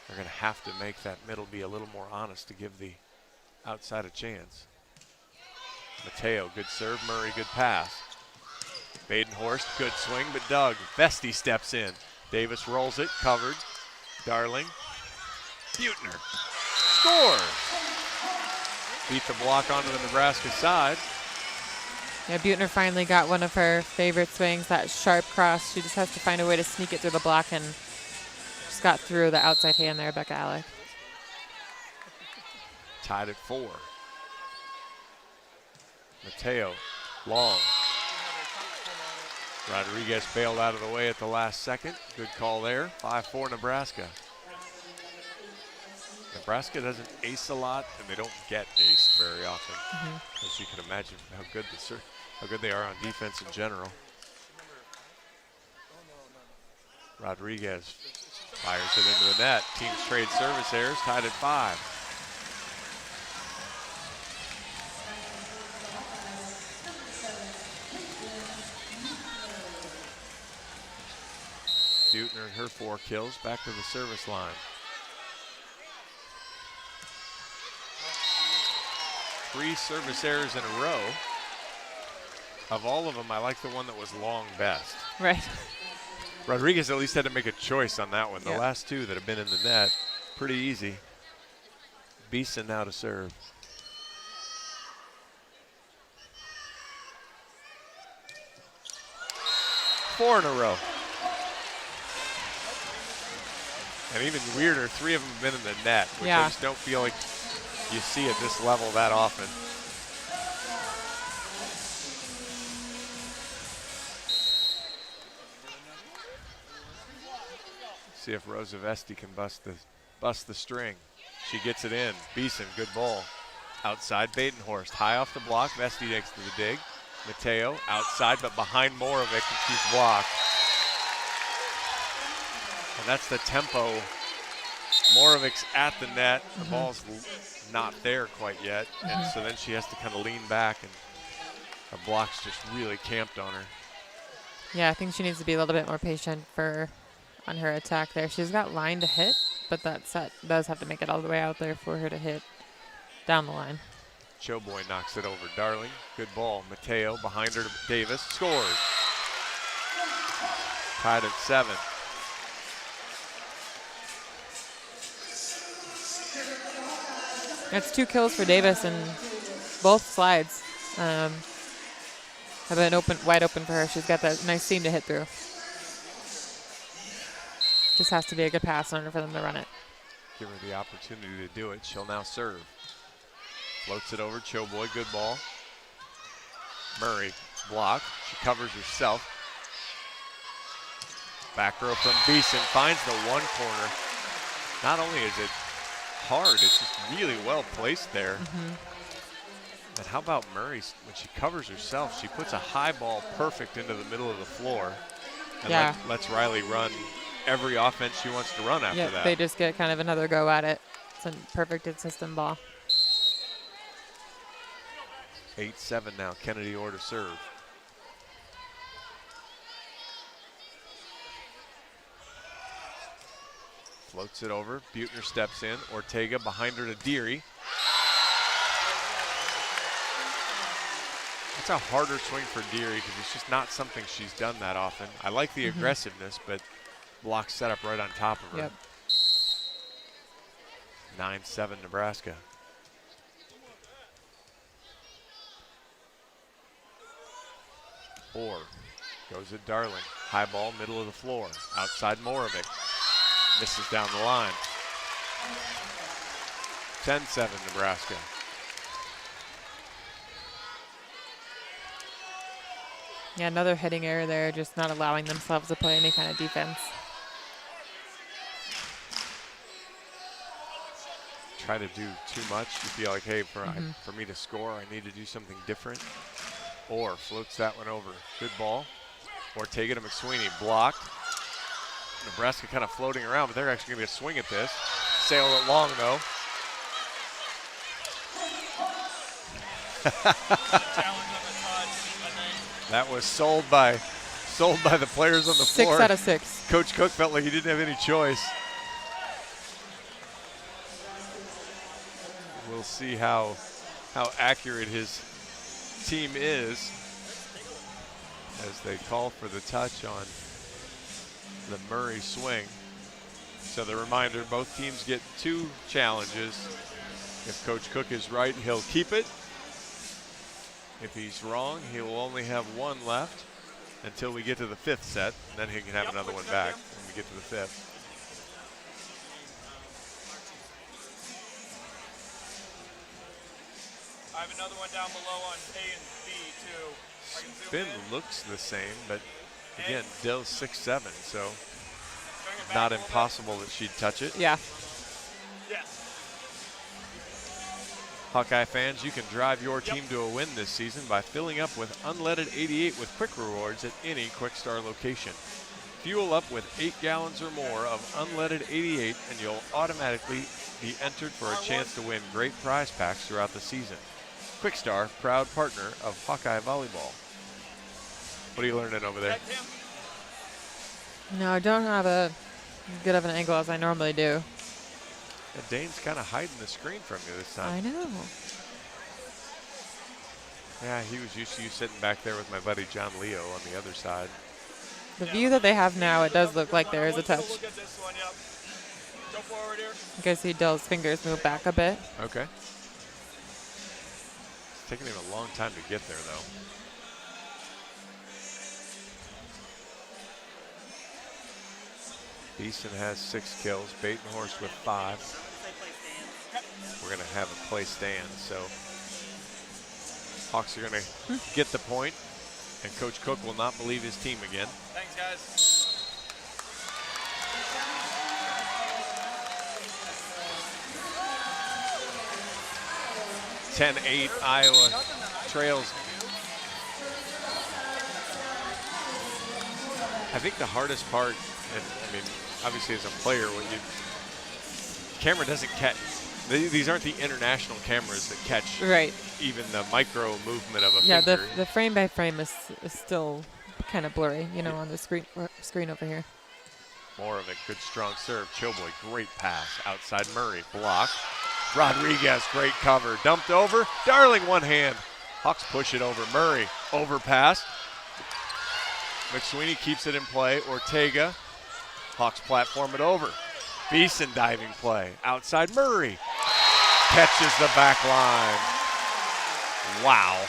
[SPEAKER 2] They're going to have to make that middle be a little more honest to give the outside a chance. Mateo, good serve. Murray, good pass. Badenhorst, good swing, but dug. Vesti steps in. Davis rolls it, covered. Darling. Buettner scores. Beat the block onto the Nebraska side.
[SPEAKER 3] Yeah, Buettner finally got one of her favorite swings, that sharp cross. She just has to find a way to sneak it through the block, and just got through the outside hand there, Becca Alec.
[SPEAKER 2] Tied at 4. Mateo, long. Rodriguez bailed out of the way at the last second. Good call there. 5-4 Nebraska. Nebraska doesn't ace a lot, and they don't get aced very often. As you can imagine how good they are on defense in general. Rodriguez fires it into the net. Teams trade service errors, tied at 5. Buettner and her 4 kills, back to the service line. Three service errors in a row. Of all of them, I like the one that was long best.
[SPEAKER 3] Right.
[SPEAKER 2] Rodriguez at least had to make a choice on that one. The
[SPEAKER 3] Yeah.
[SPEAKER 2] last 2 that have been in the net, pretty easy. Beeson now to serve. Four in a row. And even weirder, 3 of them have been in the net, which I just don't feel like you see at this level that often. See if Rosa Vesti can bust the string. She gets it in. Beeson, good ball. Outside, Badenhorst, high off the block. Vesti takes to the dig. Mateo outside, but behind Moravec, and she's blocked. And that's the tempo. Moravec's at the net. The ball's not there quite yet. And so then she has to kind of lean back, and the block's just really camped on her.
[SPEAKER 3] Yeah, I think she needs to be a little bit more patient on her attack there. She's got line to hit, but that set does have to make it all the way out there for her to hit down the line.
[SPEAKER 2] Choboy knocks it over. Darling, good ball. Mateo behind her to Davis, scores. Tied at 7.
[SPEAKER 3] That's 2 kills for Davis, and both slides have been wide open for her. She's got that nice seam to hit through. Just has to be a good pass in order for them to run it.
[SPEAKER 2] Give her the opportunity to do it. She'll now serve. Floats it over. Choboy, good ball. Murray, block. She covers herself. Back row from Beeson, finds the one corner. Not only is it hard, it's just really well placed there. And how about Murray, when she covers herself, she puts a high ball perfect into the middle of the floor. And lets Riley run every offense she wants to run after that.
[SPEAKER 3] They just get kind of another go at it. It's a perfect system ball.
[SPEAKER 2] 8-7 now. Kennedy Orr to serve. Floats it over. Buechner steps in. Ortega behind her to Deary. It's a harder swing for Deary because it's just not something she's done that often. I like the aggressiveness, but block set up right on top of her. 9-7 Nebraska. Orr goes at Darling. High ball, middle of the floor. Outside Moravec. Misses down the line. 10-7 Nebraska.
[SPEAKER 3] Yeah, another hitting error there, just not allowing themselves to play any kind of defense.
[SPEAKER 2] Try to do too much. You feel like, hey, for me to score, I need to do something different. Orr floats that one over. Good ball. Ortega to McSweeney. Blocked. Nebraska kind of floating around, but they're actually going to get a swing at this. Sail it long, though. That was sold by the players on the floor.
[SPEAKER 3] 6 out of 6.
[SPEAKER 2] Coach Cook felt like he didn't have any choice. We'll see how accurate his team is as they call for the touch on the Murray swing. So the reminder, both teams get 2 challenges. If Coach Cook is right, he'll keep it. If he's wrong, he will only have 1 left until we get to the 5th set, and then he can have another one back when we get to the 5th.
[SPEAKER 6] I have another one down below on A and B too.
[SPEAKER 2] Spin looks the same, but again, Dill's 6'7", so not impossible that she'd touch it.
[SPEAKER 3] Yeah.
[SPEAKER 2] Hawkeye fans, you can drive your team to a win this season by filling up with unleaded 88 with quick rewards at any Quick Star location. Fuel up with 8 gallons or more of unleaded 88 and you'll automatically be entered for a chance to win great prize packs throughout the season. Quick Star, proud partner of Hawkeye Volleyball. What are you learning over there?
[SPEAKER 3] No, I don't have a good of an angle as I normally do.
[SPEAKER 2] And Dane's kind of hiding the screen from you this time.
[SPEAKER 3] I know.
[SPEAKER 2] Yeah, he was used to you sitting back there with my buddy John Leo on the other side.
[SPEAKER 3] The view that they have now, it does look like there is a touch.
[SPEAKER 6] Look at this one, yep. Go forward here.
[SPEAKER 3] You can see Dill's fingers move back a bit.
[SPEAKER 2] Okay. It's taking him a long time to get there, though. Beeson has 6 kills. Batenhorst with 5. We're going to have a play stand, so Hawks are going to get the point, and Coach Cook will not believe his team again.
[SPEAKER 6] Thanks, guys.
[SPEAKER 2] 10-8, Iowa trails. I think the hardest part, and I mean, obviously as a player, when camera doesn't catch. These aren't the international cameras that catch even the micro movement of a
[SPEAKER 3] finger. Yeah, the frame by frame is still kind of blurry, on the screen over here.
[SPEAKER 2] More of a good strong serve. Choboy, great pass. Outside Murray, block. Rodriguez, great cover. Dumped over. Darling, one hand. Hawks push it over. Murray, overpass. McSweeney keeps it in play. Ortega. Hawks platform it over. Beeson diving play. Outside Murray. Catches the back line. Wow.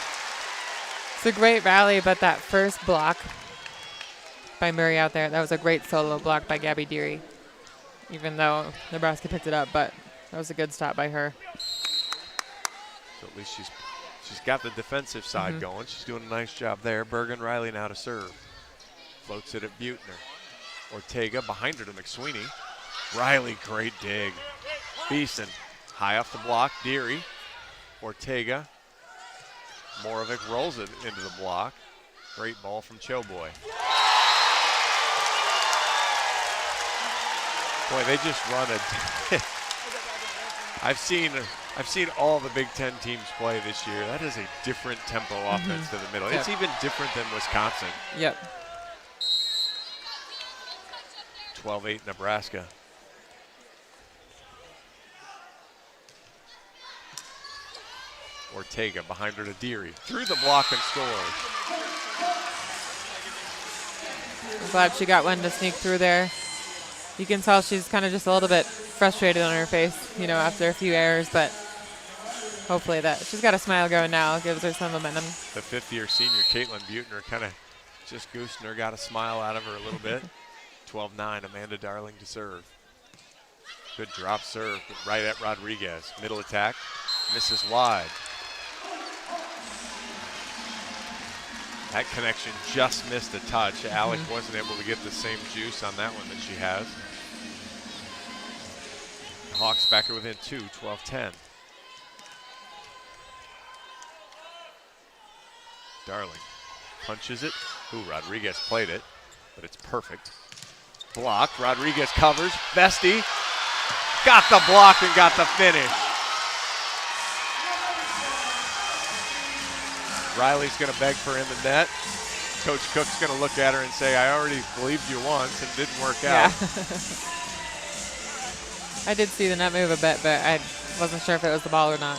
[SPEAKER 3] It's a great rally, but that first block by Murray out there, that was a great solo block by Gabby Deary. Even though Nebraska picked it up, but that was a good stop by her.
[SPEAKER 2] So at least she's got the defensive side going. She's doing a nice job there. Bergen Riley now to serve. Floats it at Buettner. Ortega behind her to McSweeney. Riley, great dig. Beeson, high off the block. Deary. Ortega. Moravec rolls it into the block. Great ball from Choboy. Boy, they just run a. I've seen all the Big Ten teams play this year. That is a different tempo offense to the middle. It's even different than Wisconsin.
[SPEAKER 3] Yep.
[SPEAKER 2] 12-8 Nebraska. Ortega behind her to Deary. Through the block and scores.
[SPEAKER 3] I'm glad she got one to sneak through there. You can tell she's kind of just a little bit frustrated on her face, after a few errors, but hopefully she's got a smile going now. Gives her some momentum.
[SPEAKER 2] The fifth-year senior, Caitlin Buettner, kind of just goosing her, got a smile out of her a little bit. 12-9, Amanda Darling to serve. Good drop serve, right at Rodriguez. Middle attack, misses wide. That connection just missed a touch. Alec wasn't able to get the same juice on that one that she has. The Hawks back to within 2, 12-10. Darling punches it. Ooh, Rodriguez played it, but it's perfect. Blocked, Rodriguez covers. Vesti got the block and got the finish. Riley's going to beg for in the net. Coach Cook's going to look at her and say, I already believed you once and it didn't work out.
[SPEAKER 3] I did see the net move a bit, but I wasn't sure if it was the ball or not.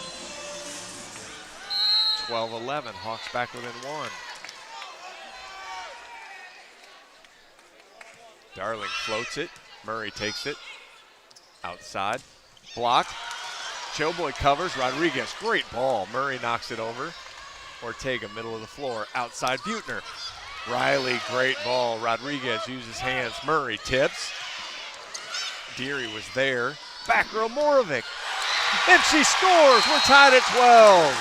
[SPEAKER 2] 12-11, Hawks back within 1. Darling floats it. Murray takes it. Outside. Blocked. Choboy covers. Rodriguez, great ball. Murray knocks it over. Ortega, middle of the floor. Outside Buettner. Riley, great ball. Rodriguez uses hands. Murray tips. Deary was there. Back row Moravec. And she scores. We're tied at 12.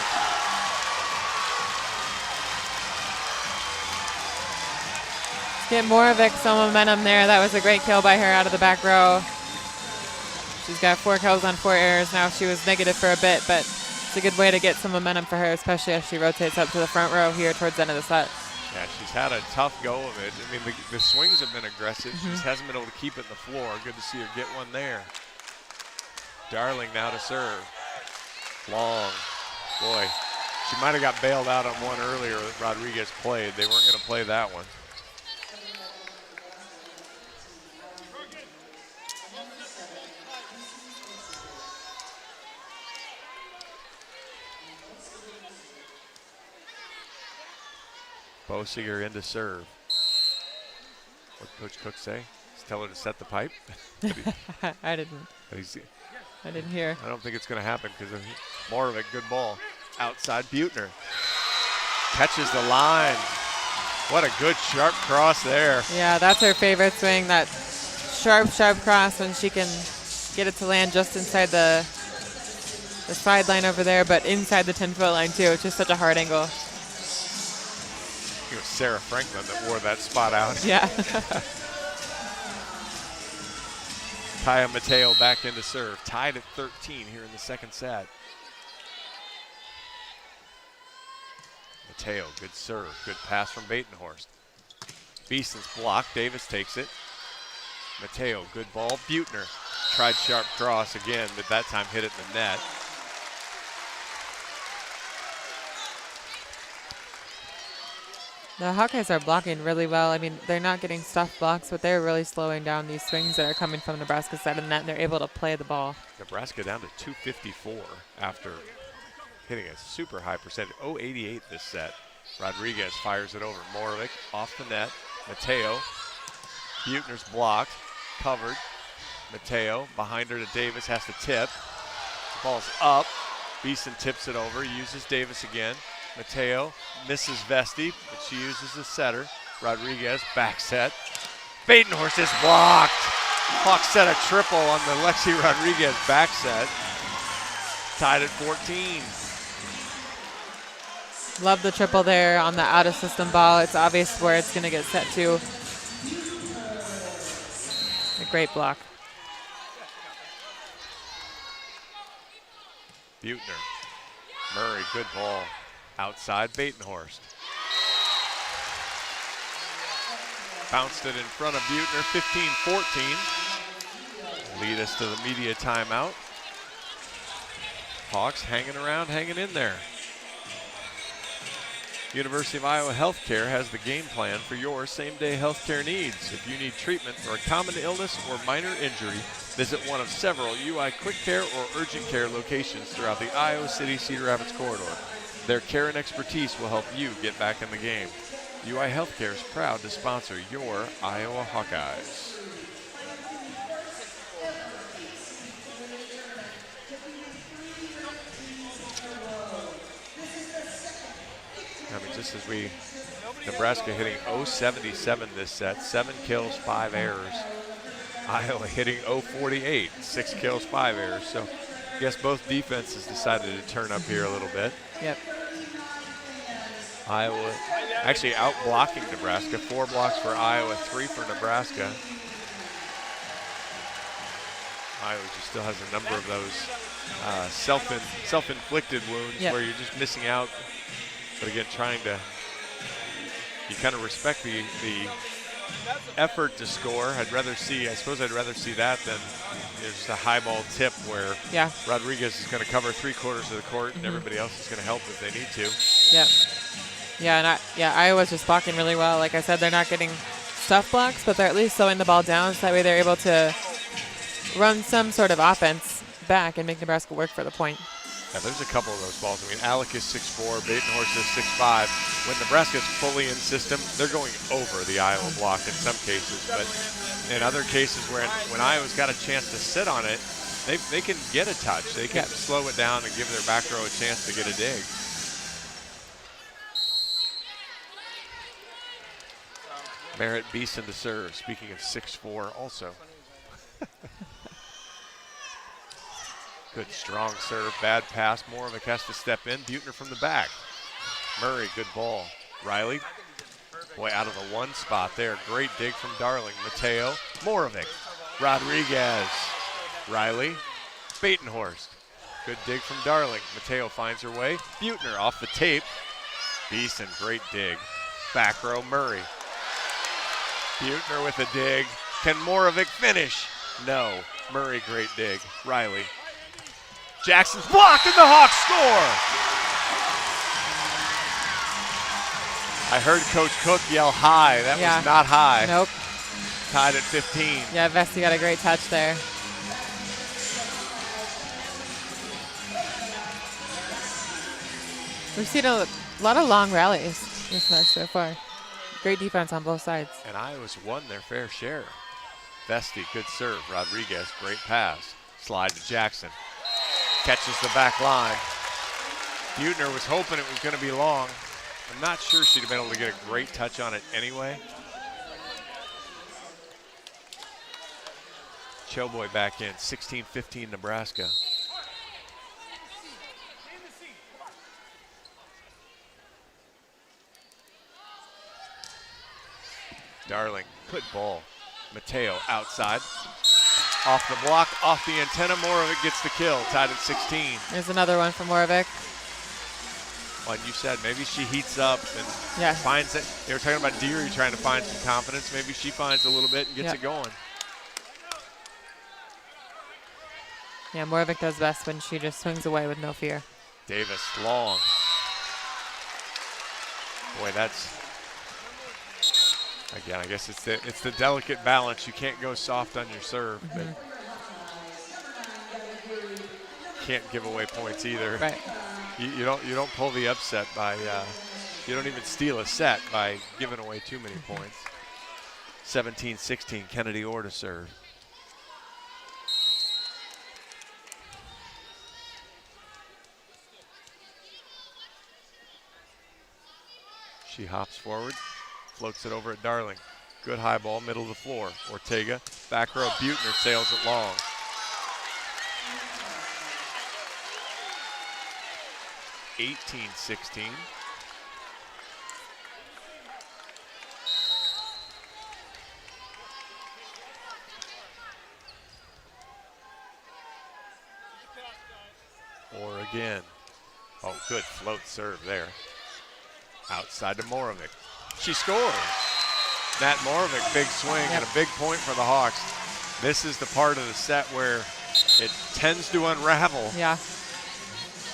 [SPEAKER 3] Get Moravec some momentum there. That was a great kill by her out of the back row. She's got 4 kills on 4 errors now. She was negative for a bit, but it's a good way to get some momentum for her, especially as she rotates up to the front row here towards the end of the set.
[SPEAKER 2] Yeah, she's had a tough go of it. I mean, the swings have been aggressive. She just hasn't been able to keep it in the floor. Good to see her get one there. Darling now to serve. Long. Boy, she might have got bailed out on one earlier that Rodriguez played. They weren't going to play that one. Bosiger in to serve. What did Coach Cook say? Just tell her to set the pipe?
[SPEAKER 3] I didn't hear.
[SPEAKER 2] I don't think it's going to happen because of Moravec, good ball. Outside Buettner. Catches the line. What a good sharp cross there.
[SPEAKER 3] Yeah, that's her favorite swing, that sharp cross when she can get it to land just inside the sideline over there, but inside the 10-foot line too. It's just such a hard angle.
[SPEAKER 2] It was Sarah Franklin that wore that spot out.
[SPEAKER 3] Yeah.
[SPEAKER 2] Kaya Mateo back into serve. Tied at 13 here in the second set. Mateo, good serve, good pass from Batenhorst. Beeson's block, Davis takes it. Mateo, good ball. Buettner tried sharp cross again, but that time hit it in the net.
[SPEAKER 3] The Hawkeyes are blocking really well. I mean, they're not getting stuff blocks, but they're really slowing down these swings that are coming from Nebraska's side of the net, and they're able to play the ball.
[SPEAKER 2] Nebraska down to 254 after hitting a super high percentage. 088 this set. Rodriguez fires it over. Moravec off the net. Mateo. Buettner's blocked. Covered. Mateo behind her to Davis, has to tip. Ball's up. Beeson tips it over, uses Davis again. Mateo misses Vesti, but she uses the setter. Rodriguez, back set. Batenhorst is blocked. Hawks set a triple on the Lexi Rodriguez back set. Tied at 14.
[SPEAKER 3] Love the triple there on the out-of-system ball. It's obvious where it's going to get set to. A great block.
[SPEAKER 2] Buettner. Murray, good ball. Outside Batenhorst. Bounced it in front of Buettner, 15-14. Lead us to the media timeout. Hawks hanging around, hanging in there. University of Iowa Healthcare has the game plan for your same-day healthcare needs. If you need treatment for a common illness or minor injury, visit one of several UI Quick Care or Urgent Care locations throughout the Iowa City-Cedar Rapids corridor. Their care and expertise will help you get back in the game. UI Healthcare is proud to sponsor your Iowa Hawkeyes. I mean, just as Nebraska hitting 077 this set, 7 kills, 5 errors. Iowa hitting 048, 6 kills, 5 errors. So I guess both defenses decided to turn up here a little bit.
[SPEAKER 3] Yep.
[SPEAKER 2] Iowa actually out blocking Nebraska. 4 blocks for Iowa, 3 for Nebraska. Iowa just still has a number of those self-inflicted wounds where you're just missing out. But again, you kind of respect the effort to score. I suppose I'd rather see that than just a high ball tip where Rodriguez is going to cover 3/4 of the court and everybody else is going to help if they need to.
[SPEAKER 3] Yep. Yeah, Iowa's just blocking really well. Like I said, they're not getting stuff blocks, but they're at least slowing the ball down so that way they're able to run some sort of offense back and make Nebraska work for the point.
[SPEAKER 2] Yeah, there's a couple of those balls. I mean, Alec is 6'4", Batenhorst is 6'5". When Nebraska's fully in system, they're going over the Iowa block in some cases. But in other cases when Iowa's got a chance to sit on it, they can get a touch. They can slow it down and give their back row a chance to get a dig. Merritt Beeson to serve. Speaking of 6'4", also. Good strong serve, bad pass. Moravec has to step in. Buettner from the back. Murray, good ball. Riley, boy, out of the one spot there. Great dig from Darling. Mateo, Moravec, Rodriguez, Riley, Batenhorst. Good dig from Darling. Mateo finds her way. Buettner off the tape. Beeson, great dig. Back row, Murray. Buettner with a dig. Can Moravec finish? No. Murray, great dig. Riley. Jackson's blocked and the Hawks score! I heard Coach Cook yell high. That was not high.
[SPEAKER 3] Nope.
[SPEAKER 2] Tied at 15.
[SPEAKER 3] Yeah, Vesti got a great touch there. We've seen a lot of long rallies this match so far. Great defense on both sides.
[SPEAKER 2] And Iowa's won their fair share. Vesti, good serve. Rodriguez, great pass. Slide to Jackson. Catches the back line. Buettner was hoping it was going to be long. I'm not sure she'd have been able to get a great touch on it anyway. Choboy back in, 16-15 Nebraska. Darling, good ball. Mateo outside. Off the block, off the antenna. Moravec gets the kill, tied at 16.
[SPEAKER 3] There's another one for Moravec.
[SPEAKER 2] Like you said, maybe she heats up and
[SPEAKER 3] Yeah.
[SPEAKER 2] finds it. They were talking about Deary trying to find some confidence. Maybe she finds a little bit and gets it going.
[SPEAKER 3] Yeah, Moravec does best when she just swings away with no fear.
[SPEAKER 2] Davis, long. Boy, that's, again, I guess it's the delicate balance. You can't go soft on your serve, but can't give away points either.
[SPEAKER 3] Right.
[SPEAKER 2] You don't pull the upset by you don't even steal a set by giving away too many points. 17-16, Kennedy Orr to serve. She hops forward, floats it over at Darling. Good high ball, middle of the floor. Ortega, back row, Buettner sails it long. (18-16). Or again. Oh, good float serve there. Outside to Moravec. She scores. Nat Moravec, big swing and a big point for the Hawks. This is the part of the set where it tends to unravel.
[SPEAKER 3] Yeah.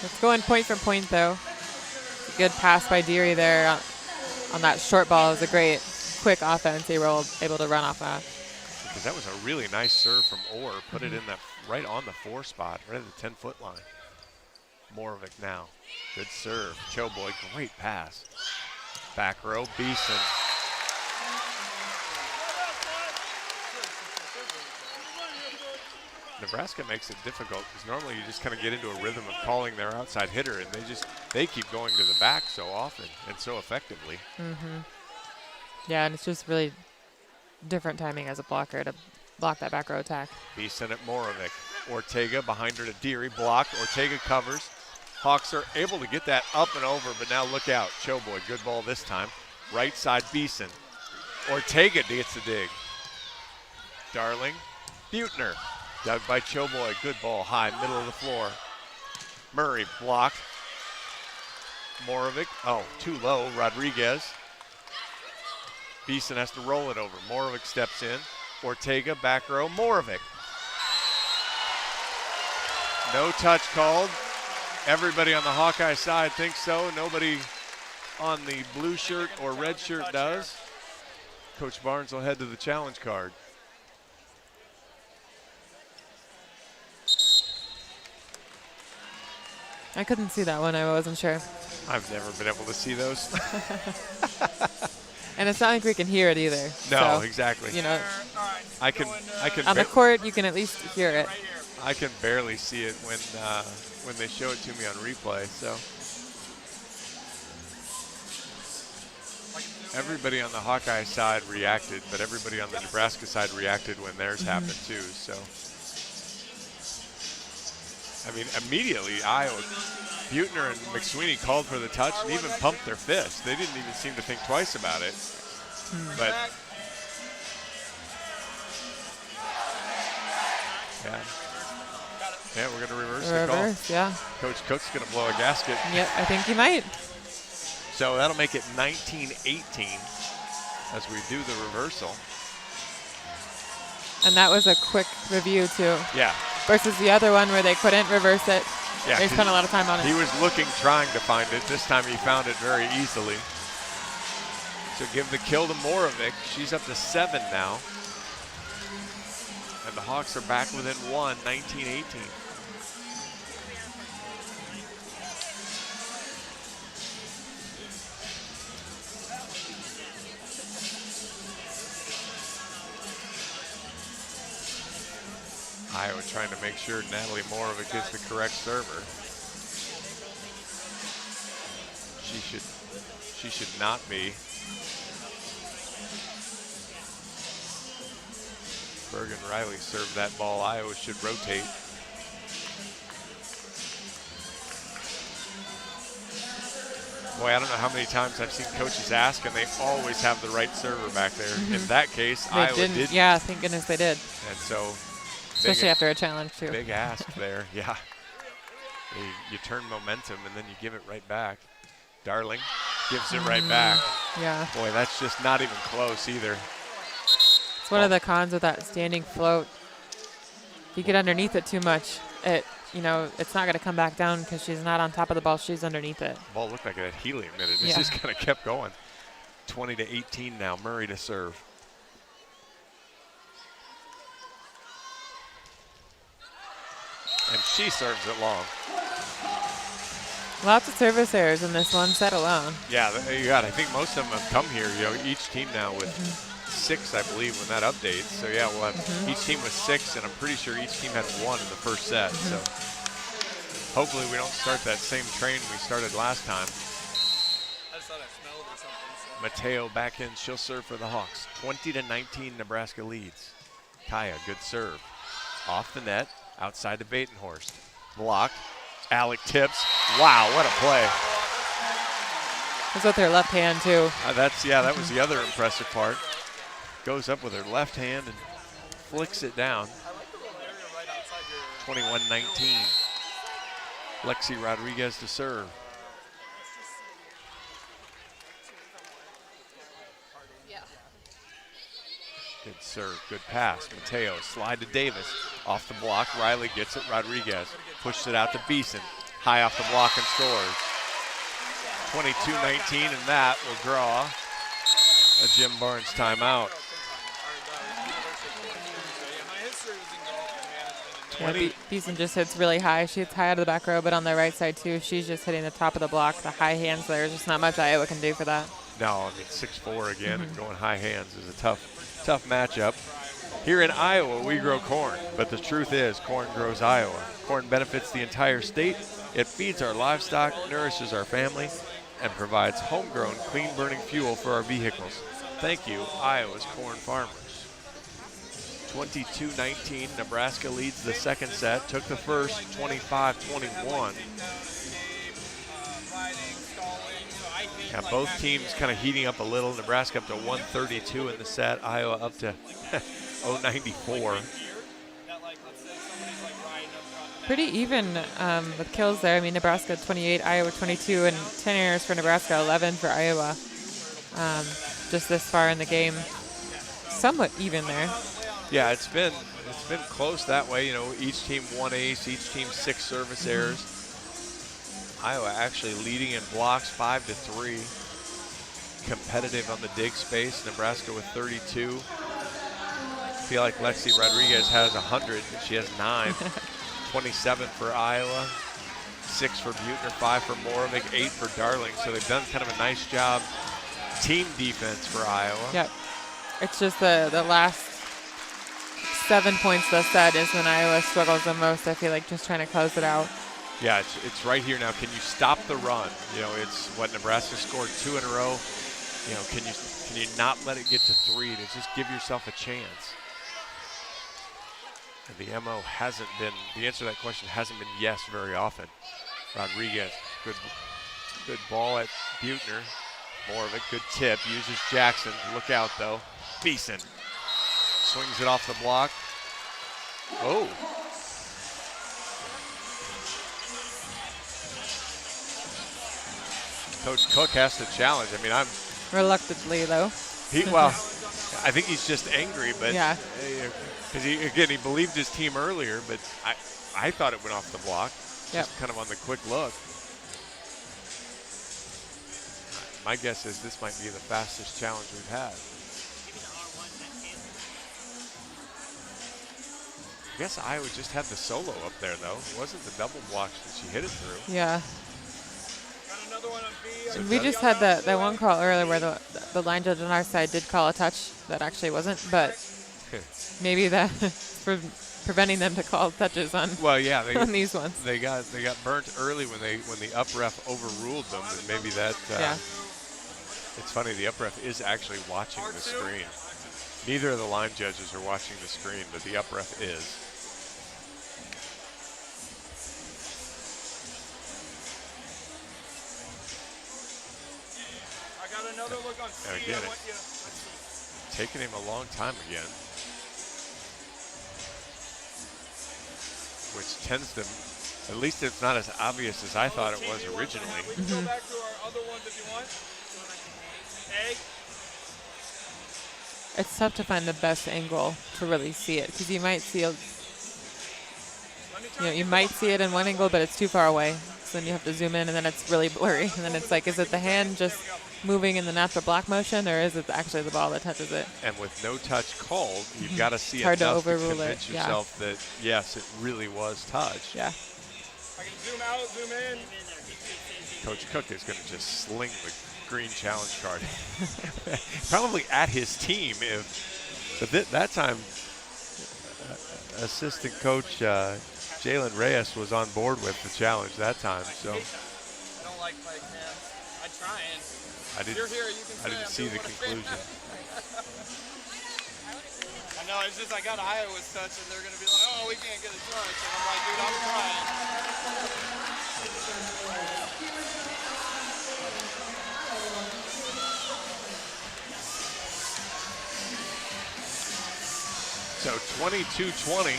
[SPEAKER 3] It's going point for point, though. Good pass by Deary there on that short ball. It was a great, quick offense. They were able to run off that.
[SPEAKER 2] Because that was a really nice serve from Orr. Put it in that right on the 4 spot, right at the 10-foot line. Moravec now. Good serve. Choboy, great pass. Back row, Beeson. Nebraska makes it difficult because normally you just kind of get into a rhythm of calling their outside hitter, and they keep going to the back so often and so effectively.
[SPEAKER 3] Yeah, and it's just really different timing as a blocker to block that back row attack.
[SPEAKER 2] Beeson at Moravec. Ortega behind her to Deary, blocked. Ortega covers. Hawks are able to get that up and over, but now look out. Choboy, good ball this time. Right side, Beeson. Ortega gets the dig. Darling, Buettner. Dug by Choboy, good ball, high, middle of the floor. Murray blocked. Moravec, oh, too low, Rodriguez. Beeson has to roll it over. Moravec steps in. Ortega, back row, Moravec. No touch called. Everybody on the Hawkeye side thinks so. Nobody on the blue shirt or red shirt does. Coach Barnes will head to the challenge card.
[SPEAKER 3] I couldn't see that one. I wasn't sure.
[SPEAKER 2] I've never been able to see those.
[SPEAKER 3] And it's not like we can hear it either.
[SPEAKER 2] No,
[SPEAKER 3] so,
[SPEAKER 2] exactly.
[SPEAKER 3] You know,
[SPEAKER 2] I can
[SPEAKER 3] on the court, you can at least hear it.
[SPEAKER 2] I can barely see it when they show it to me on replay. So everybody on the Hawkeye side reacted, but everybody on the Nebraska side reacted when theirs happened too. So I mean, immediately Iowa, Buettner and McSweeney called for the touch and even pumped their fists. They didn't even seem to think twice about it. But yeah, we're going to reverse the call.
[SPEAKER 3] Yeah.
[SPEAKER 2] Coach Cook's going to blow a gasket.
[SPEAKER 3] Yep, I think he might.
[SPEAKER 2] So that'll make it 19-18 as we do the reversal.
[SPEAKER 3] And that was a quick review, too.
[SPEAKER 2] Yeah.
[SPEAKER 3] Versus the other one where they couldn't reverse it.
[SPEAKER 2] Yeah,
[SPEAKER 3] they spent a lot of time on it.
[SPEAKER 2] He was looking, trying to find it. This time he found it very easily. So give the kill to Moravec. She's up to 7 now. And the Hawks are back within 1, 19-18. Iowa trying to make sure Natalie Moravec is the correct server. She should not be. Bergen Riley served that ball. Iowa should rotate. Boy, I don't know how many times I've seen coaches ask, and they always have the right server back there. In that case, Iowa didn't.
[SPEAKER 3] Yeah, thank goodness they did.
[SPEAKER 2] And so,
[SPEAKER 3] especially after a challenge, too.
[SPEAKER 2] Big ask there, yeah. You turn momentum, and then you give it right back. Darling gives it right back.
[SPEAKER 3] Yeah.
[SPEAKER 2] Boy, that's just not even close either.
[SPEAKER 3] It's one of the cons with that standing float. If you get underneath it too much, it's not going to come back down because she's not on top of the ball. She's underneath it.
[SPEAKER 2] Ball looked like it had helium in it. It
[SPEAKER 3] Yeah.
[SPEAKER 2] just kind of kept going. 20-18 now. Murray to serve. And she serves it long.
[SPEAKER 3] Lots of service errors in this one set alone.
[SPEAKER 2] Yeah, you got. I think most of them have come here. Each team now with 6, I believe, when that updates. So yeah, we'll have each team with 6, and I'm pretty sure each team had 1 in the first set. So hopefully we don't start that same train we started last time.
[SPEAKER 6] I just thought I smelled or something. So.
[SPEAKER 2] Mateo back in. She'll serve for the Hawks. 20-19, Nebraska leads. Kaya, good serve. Off the net, outside to Batenhorst. Block. Alec tips. Wow, what a play.
[SPEAKER 3] It's with her left hand, too.
[SPEAKER 2] That was the other impressive part. Goes up with her left hand and flicks it down. 21-19. Lexi Rodriguez to serve. Good serve, good pass. Mateo, slide to Davis. Off the block, Riley gets it, Rodriguez. Pushes it out to Beeson. High off the block and scores. 22-19, and that will draw a Jim Barnes timeout.
[SPEAKER 3] Yeah, Beeson just hits really high. She hits high out of the back row, but on the right side, too, she's just hitting the top of the block. The high hands there, there's just not much Iowa can do for that.
[SPEAKER 2] No, I mean, 6'4" again and going high hands is a tough matchup. Here in Iowa, we grow corn, but the truth is corn grows Iowa. Corn benefits the entire state. It feeds our livestock, nourishes our family, and provides homegrown, clean-burning fuel for our vehicles. Thank you, Iowa's corn farmers. 22-19, Nebraska leads the second set, took the first 25-21. Yeah, both teams kind of heating up a little. Nebraska up to 132 in the set, Iowa up to 094.
[SPEAKER 3] Pretty even with kills there. I mean, Nebraska 28, Iowa 22, and 10 errors for Nebraska, 11 for Iowa. Just this far in the game, somewhat even there.
[SPEAKER 2] Yeah, it's been close that way. Each team 1 ace, each team 6 service errors. Iowa actually leading in blocks 5-3. Competitive on the dig space. Nebraska with 32. I feel like Lexi Rodriguez has 100, and she has 9. 27 for Iowa, 6 for Buechner, 5 for Moravec, 8 for Darling. So they've done kind of a nice job team defense for Iowa.
[SPEAKER 3] Yep. It's just the last 7 points of the set is when Iowa struggles the most. I feel like just trying to close it out.
[SPEAKER 2] Yeah, it's right here now. Can you stop the run? It's what Nebraska scored 2 in a row. Can you not let it get to 3 to just give yourself a chance? And the MO hasn't been, the answer to that question hasn't been yes very often. Rodriguez, good ball at Buechner. More of a good tip, uses Jackson. Look out though. Beeson swings it off the block. Oh. Coach Cook has to challenge. I mean, I'm
[SPEAKER 3] reluctantly though.
[SPEAKER 2] I think he's just angry, but
[SPEAKER 3] yeah,
[SPEAKER 2] because he believed his team earlier, but I thought it went off the block.
[SPEAKER 3] Yep.
[SPEAKER 2] Just kind of on the quick look. My guess is this might be the fastest challenge we've had. I guess Iowa just had the solo up there though. It wasn't the double blocks that she hit it through.
[SPEAKER 3] Yeah.
[SPEAKER 2] So
[SPEAKER 3] we just had that one call earlier where the line judge on our side did call a touch that actually wasn't, but maybe that's for preventing them to call touches on.
[SPEAKER 2] Well, yeah,
[SPEAKER 3] on these ones.
[SPEAKER 2] They got burnt early when the up ref overruled them, and maybe that.
[SPEAKER 3] Yeah.
[SPEAKER 2] It's funny, the up ref is actually watching the screen. Neither of the line judges are watching the screen, but the up ref is. And again, it's taken him a long time again, which tends to At least it's not as obvious as I thought it was originally.
[SPEAKER 6] We can go back to our other ones if you want. Egg.
[SPEAKER 3] It's tough to find the best angle to really see it because you might see you might see it in one angle, but it's too far away. So then you have to zoom in, and then it's really blurry. And then it's like, is it the hand just moving in the natural block motion, or is it actually the ball that touches it?
[SPEAKER 2] And with no touch called, you've got to see
[SPEAKER 3] Hard to
[SPEAKER 2] enough to
[SPEAKER 3] overrule
[SPEAKER 2] convince
[SPEAKER 3] it,
[SPEAKER 2] yourself that, yes, it really was touch.
[SPEAKER 3] Yeah.
[SPEAKER 6] I can zoom out, zoom in.
[SPEAKER 2] Coach Cook is going to just sling the green challenge card. Probably at his team. But that time, assistant coach Jalen Reyes was on board with the challenge that time. So
[SPEAKER 6] I don't like fake hands. I try and.
[SPEAKER 2] I didn't,
[SPEAKER 6] You're here, you can
[SPEAKER 2] I didn't see the conclusion.
[SPEAKER 6] I know, it's just I got Iowa's touch and they're going to be like, oh, we can't get a touch. And I'm like, dude, I'm trying.
[SPEAKER 2] So 22-20.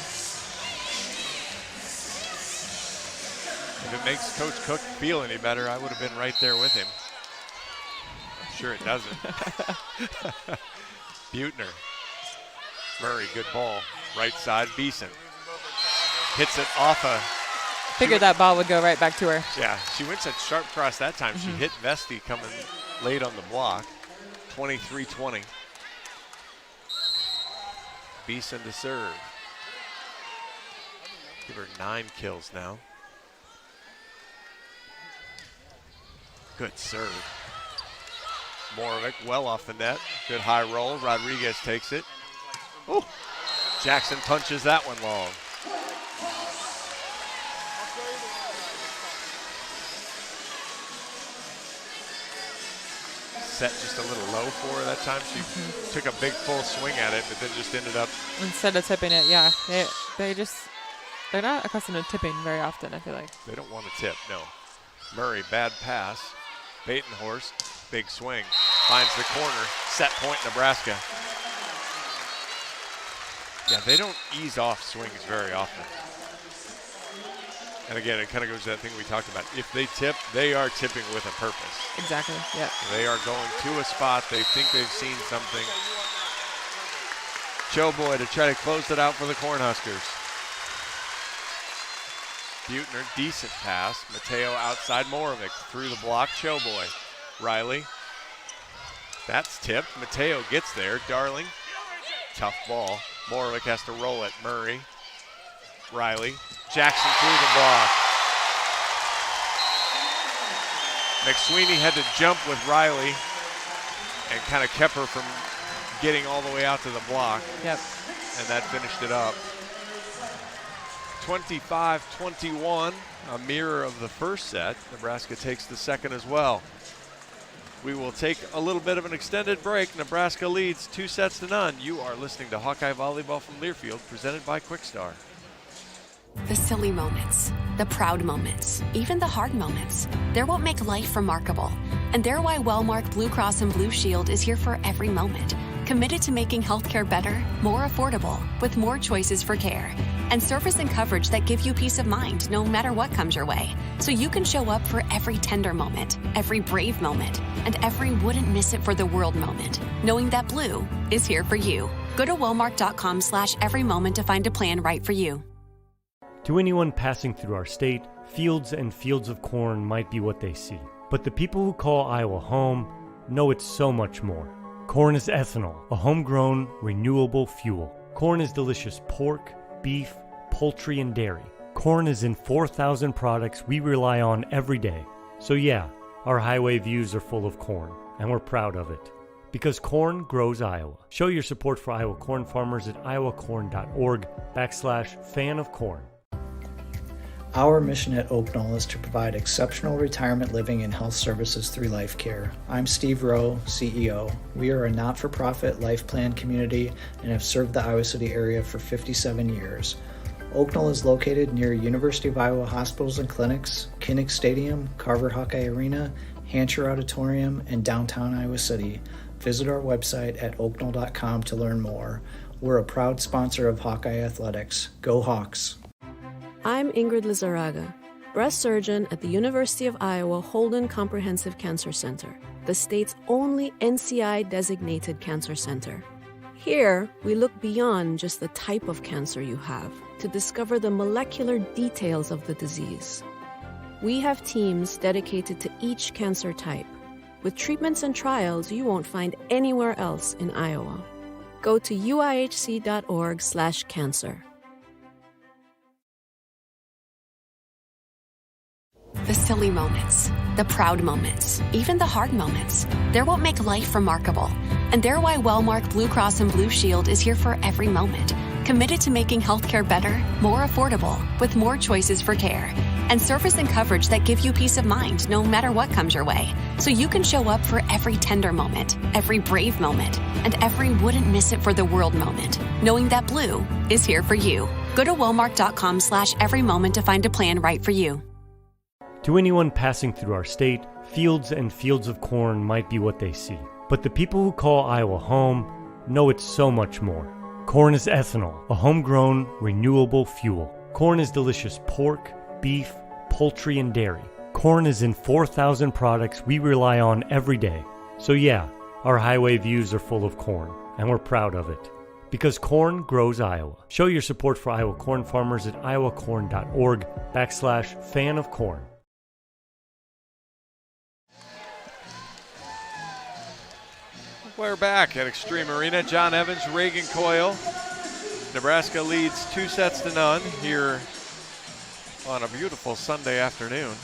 [SPEAKER 2] If it makes Coach Cook feel any better, I would have been right there with him. I'm sure it doesn't. Buettner. Murray, good ball. Right side, Beeson. Hits it off
[SPEAKER 3] Figured that ball would go right back to her.
[SPEAKER 2] Yeah, she went such sharp cross that time. She hit Vesti coming late on the block. 23-20. Beeson to serve. Give her 9 kills now. Good serve. Morovic well off the net. Good high roll. Rodriguez takes it. Oh, Jackson punches that one long. Set just a little low for her that time. She took a big full swing at it, but then just ended up.
[SPEAKER 3] Instead of tipping it, yeah. They're not accustomed to tipping very often, I feel like.
[SPEAKER 2] They don't want to tip, no. Murray, bad pass. Batenhorst, big swing. Finds the corner. Set point, Nebraska. Yeah, they don't ease off swings very often. And again, it kind of goes to that thing we talked about. If they tip, they are tipping with a purpose.
[SPEAKER 3] Exactly, yeah.
[SPEAKER 2] They are going to a spot. They think they've seen something. Choboy to try to close it out for the Cornhuskers. Buettner, decent pass. Mateo outside Morovic. Through the block, Choboy. Riley. That's tipped. Mateo gets there. Darling. Tough ball. Morovic has to roll it. Murray. Riley. Jackson through the block. McSweeney had to jump with Riley and kind of kept her from getting all the way out to the block.
[SPEAKER 3] Yep.
[SPEAKER 2] And that finished it up. 25-21, a mirror of the first set. Nebraska takes the second as well. We will take a little bit of an extended break. Nebraska leads 2-0. You are listening to Hawkeye Volleyball from Learfield, presented by Quickstar.
[SPEAKER 4] The silly moments, the proud moments, even the hard moments. They're what make life remarkable. And they're why Wellmark Blue Cross and Blue Shield is here for every moment. Committed to making healthcare better, more affordable, with more choices for care. And service and coverage that give you peace of mind no matter what comes your way. So you can show up for every tender moment, every brave moment, and every wouldn't miss it for the world moment, knowing that Blue is here for you. Go to wellmark.com/every moment to find a plan right for you.
[SPEAKER 5] To anyone passing through our state, fields and fields of corn might be what they see. But the people who call Iowa home know it's so much more. Corn is ethanol, a homegrown, renewable fuel. Corn is delicious pork, beef, poultry, and dairy. Corn is in 4,000 products we rely on every day. So yeah, our highway views are full of corn, and we're proud of it. Because corn grows Iowa. Show your support for Iowa corn farmers at iowacorn.org/fan of corn.
[SPEAKER 7] Our mission at Oak Knoll is to provide exceptional retirement living and health services through life care. I'm Steve Rowe, CEO. We are a not-for-profit life plan community and have served the Iowa City area for 57 years. Oak Knoll is located near University of Iowa hospitals and clinics, Kinnick Stadium, Carver Hawkeye Arena, Hancher Auditorium, and downtown Iowa City. Visit our website at oakknoll.com to learn more. We're a proud sponsor of Hawkeye Athletics. Go Hawks!
[SPEAKER 8] I'm Ingrid Lizarraga, breast surgeon at the University of Iowa Holden Comprehensive Cancer Center, the state's only NCI-designated cancer center. Here, we look beyond just the type of cancer you have to discover the molecular details of the disease. We have teams dedicated to each cancer type, with treatments and trials you won't find anywhere else in Iowa. Go to uihc.org/cancer.
[SPEAKER 4] The silly moments, the proud moments, even the hard moments. They're what make life remarkable. And they're why Wellmark Blue Cross and Blue Shield is here for every moment. Committed to making healthcare better, more affordable, with more choices for care. And service and coverage that give you peace of mind no matter what comes your way. So you can show up for every tender moment, every brave moment, and every wouldn't miss it for the world moment, knowing that Blue is here for you. Go to wellmark.com/every moment to find a plan right for you.
[SPEAKER 5] To anyone passing through our state, fields and fields of corn might be what they see. But the people who call Iowa home know it's so much more. Corn is ethanol, a homegrown, renewable fuel. Corn is delicious pork, beef, poultry, and dairy. Corn is in 4,000 products we rely on every day. So yeah, our highway views are full of corn, and we're proud of it. Because corn grows Iowa. Show your support for Iowa corn farmers at iowacorn.org/fan of corn.
[SPEAKER 2] We're back at Extreme Arena. John Evans, Reagan Coyle. Nebraska leads 2-0 here on a beautiful Sunday afternoon.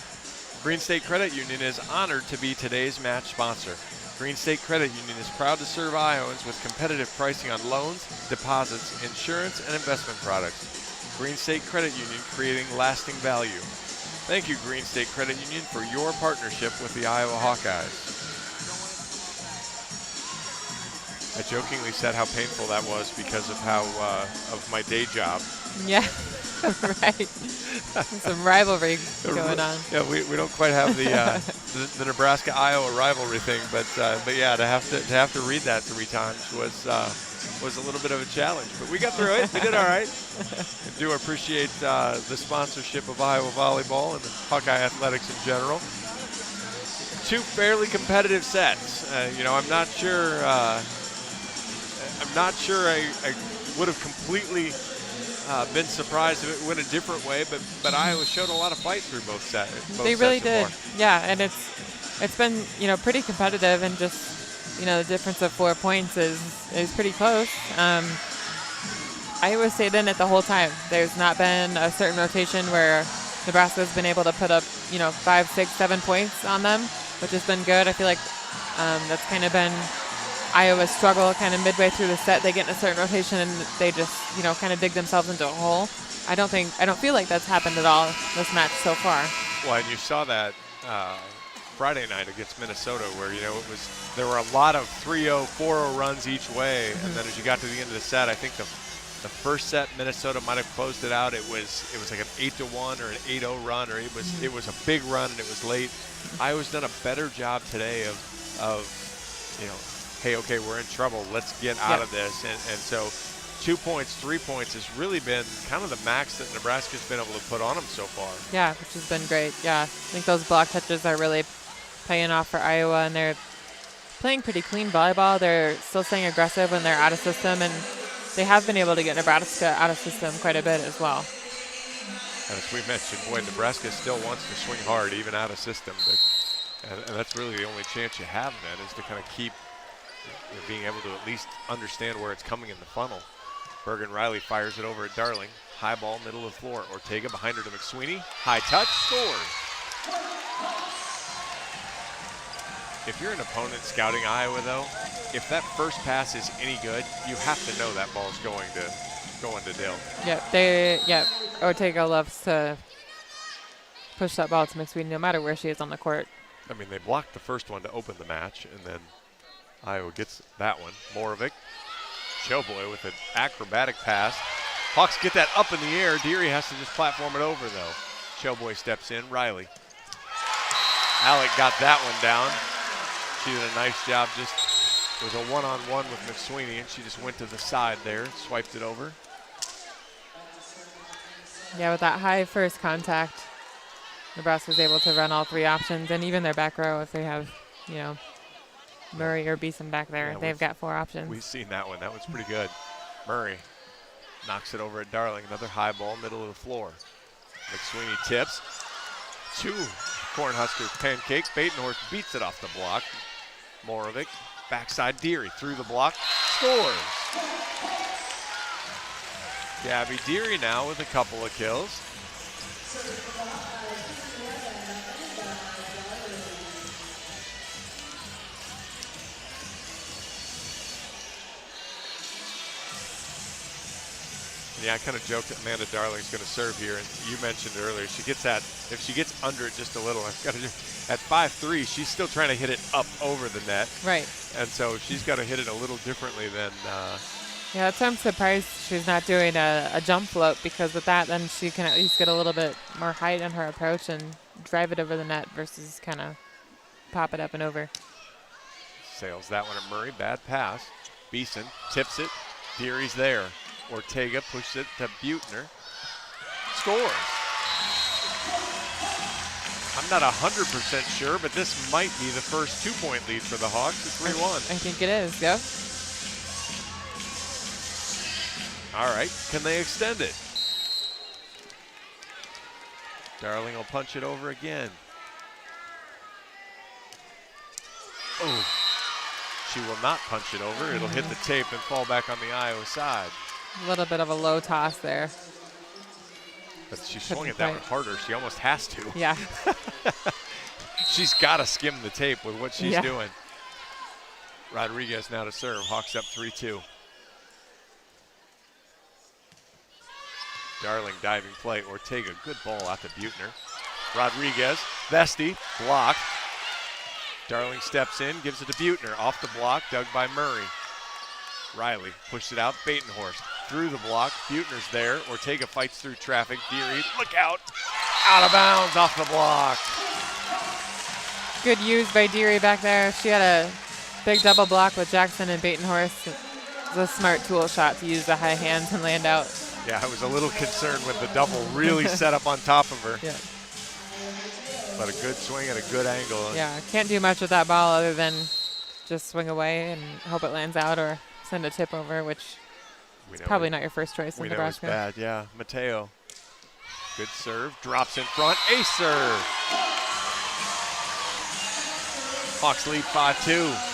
[SPEAKER 2] Green State Credit Union is honored to be today's match sponsor. Green State Credit Union is proud to serve Iowans with competitive pricing on loans, deposits, insurance, and investment products. Green State Credit Union, creating lasting value. Thank you, Green State Credit Union, for your partnership with the Iowa Hawkeyes. I jokingly said how painful that was because of how of my day job.
[SPEAKER 3] Yeah, right. Some rivalry going on.
[SPEAKER 2] Yeah, we don't quite have the Nebraska-Iowa rivalry thing, but yeah, to have to read that 3 times was a little bit of a challenge. But we got through it. We did all right. I do appreciate the sponsorship of Iowa Volleyball and Hawkeye Athletics in general. 2 fairly competitive sets. I'm not sure. I would have completely been surprised if it went a different way, but Iowa showed a lot of fight through both sets.
[SPEAKER 3] They really did. Yeah, and it's been pretty competitive, and just the difference of 4 points is pretty close. Iowa stayed in it the whole time. There's not been a certain rotation where Nebraska's been able to put up 5, 6, 7 points on them, which has been good. I feel like that's kind of been Iowa's struggle kind of midway through the set. They get in a certain rotation and they just, kind of dig themselves into a hole. I don't feel like that's happened at all this match so far.
[SPEAKER 2] Well, and you saw that Friday night against Minnesota where, there were a lot of 3-0, 4-0 runs each way. And then as you got to the end of the set, I think the first set Minnesota might have closed it out. It was like an 8-1 or an 8-0 run, or it was a big run and it was late. Iowa's done a better job today of hey, okay, we're in trouble. Let's get out of this. And so 2 points, 3 points has really been kind of the max that Nebraska's been able to put on them so far.
[SPEAKER 3] Yeah, which has been great. Yeah, I think those block touches are really paying off for Iowa, and they're playing pretty clean volleyball. They're still staying aggressive when they're out of system, and they have been able to get Nebraska out of system quite a bit as well.
[SPEAKER 2] And as we mentioned, boy, Nebraska still wants to swing hard even out of system. And that's really the only chance you have then, is to kind of keep being able to at least understand where it's coming in the funnel. Bergen Riley fires it over at Darling. High ball, middle of the floor. Ortega behind her to McSweeney. High touch, scores. If you're an opponent scouting Iowa, though, if that first pass is any good, you have to know that ball's going to Dill.
[SPEAKER 3] Yeah, Ortega loves to push that ball to McSweeney no matter where she is on the court.
[SPEAKER 2] I mean, they blocked the first one to open the match, and then Iowa gets that one. Moravec, Showboy with an acrobatic pass. Hawks get that up in the air. Deary has to just platform it over, though. Showboy steps in. Riley. Alec got that one down. She did a nice job. It was a one-on-one with McSweeney, and she just went to the side there, swiped it over.
[SPEAKER 3] Yeah, with that high first contact, Nebraska's able to run all 3 options, and even their back row, if they have, you know, Murray or Beeson back there,
[SPEAKER 2] Yeah,
[SPEAKER 3] they've got 4 options.
[SPEAKER 2] We've seen that one. That was pretty good. Murray knocks it over at Darling. Another high ball, middle of the floor. McSweeney tips. 2 Cornhuskers pancake. Batenhorst beats it off the block. Morovic, backside Deary through the block, scores. Gabby Deary now with a couple of kills. Yeah, I kind of joked that Amanda Darling's going to serve here, and you mentioned earlier she gets that. If she gets under it just a little, I've got to do at 5'3", she's still trying to hit it up over the net.
[SPEAKER 3] Right.
[SPEAKER 2] And so she's got to hit it a little differently than.
[SPEAKER 3] Yeah, that's why I'm surprised she's not doing a jump float, because with that, then she can at least get a little bit more height in her approach and drive it over the net versus kind of pop it up and over.
[SPEAKER 2] Sails that one at Murray. Bad pass. Beeson tips it. Deary's there. Ortega pushes it to Buechner. Scores. I'm not 100% sure, but this might be the first 2-point lead for the Hawks. It's 3-1.
[SPEAKER 3] I think it is, yep.
[SPEAKER 2] All right, can they extend it? Darling will punch it over again. Oh, she will not punch it over. It'll hit the tape and fall back on the Iowa side.
[SPEAKER 3] A little bit of a low toss there.
[SPEAKER 2] But she swung it that one harder. She almost has to.
[SPEAKER 3] Yeah.
[SPEAKER 2] She's got to skim the tape with what she's doing. Rodriguez now to serve. Hawks up 3-2. Darling diving play. Ortega, good ball out to Buechner. Rodriguez, Vesti, blocked. Darling steps in, gives it to Buechner. Off the block, dug by Murray. Riley pushed it out. Batenhorst through the block. Buechner's there. Ortega fights through traffic. Deary, look out. Out of bounds off the block.
[SPEAKER 3] Good use by Deary back there. She had a big double block with Jackson and Batenhorst. It was a smart tool shot to use the high hands and land out.
[SPEAKER 2] Yeah, I was a little concerned with the double really set up on top of her.
[SPEAKER 3] Yeah.
[SPEAKER 2] But a good swing and a good angle.
[SPEAKER 3] Yeah, can't do much with that ball other than just swing away and hope it lands out or send a tip over, which is probably not your first choice in Nebraska.
[SPEAKER 2] We know it's bad, yeah. Mateo, good serve, drops in front, ace serve. Hawks lead 5-2.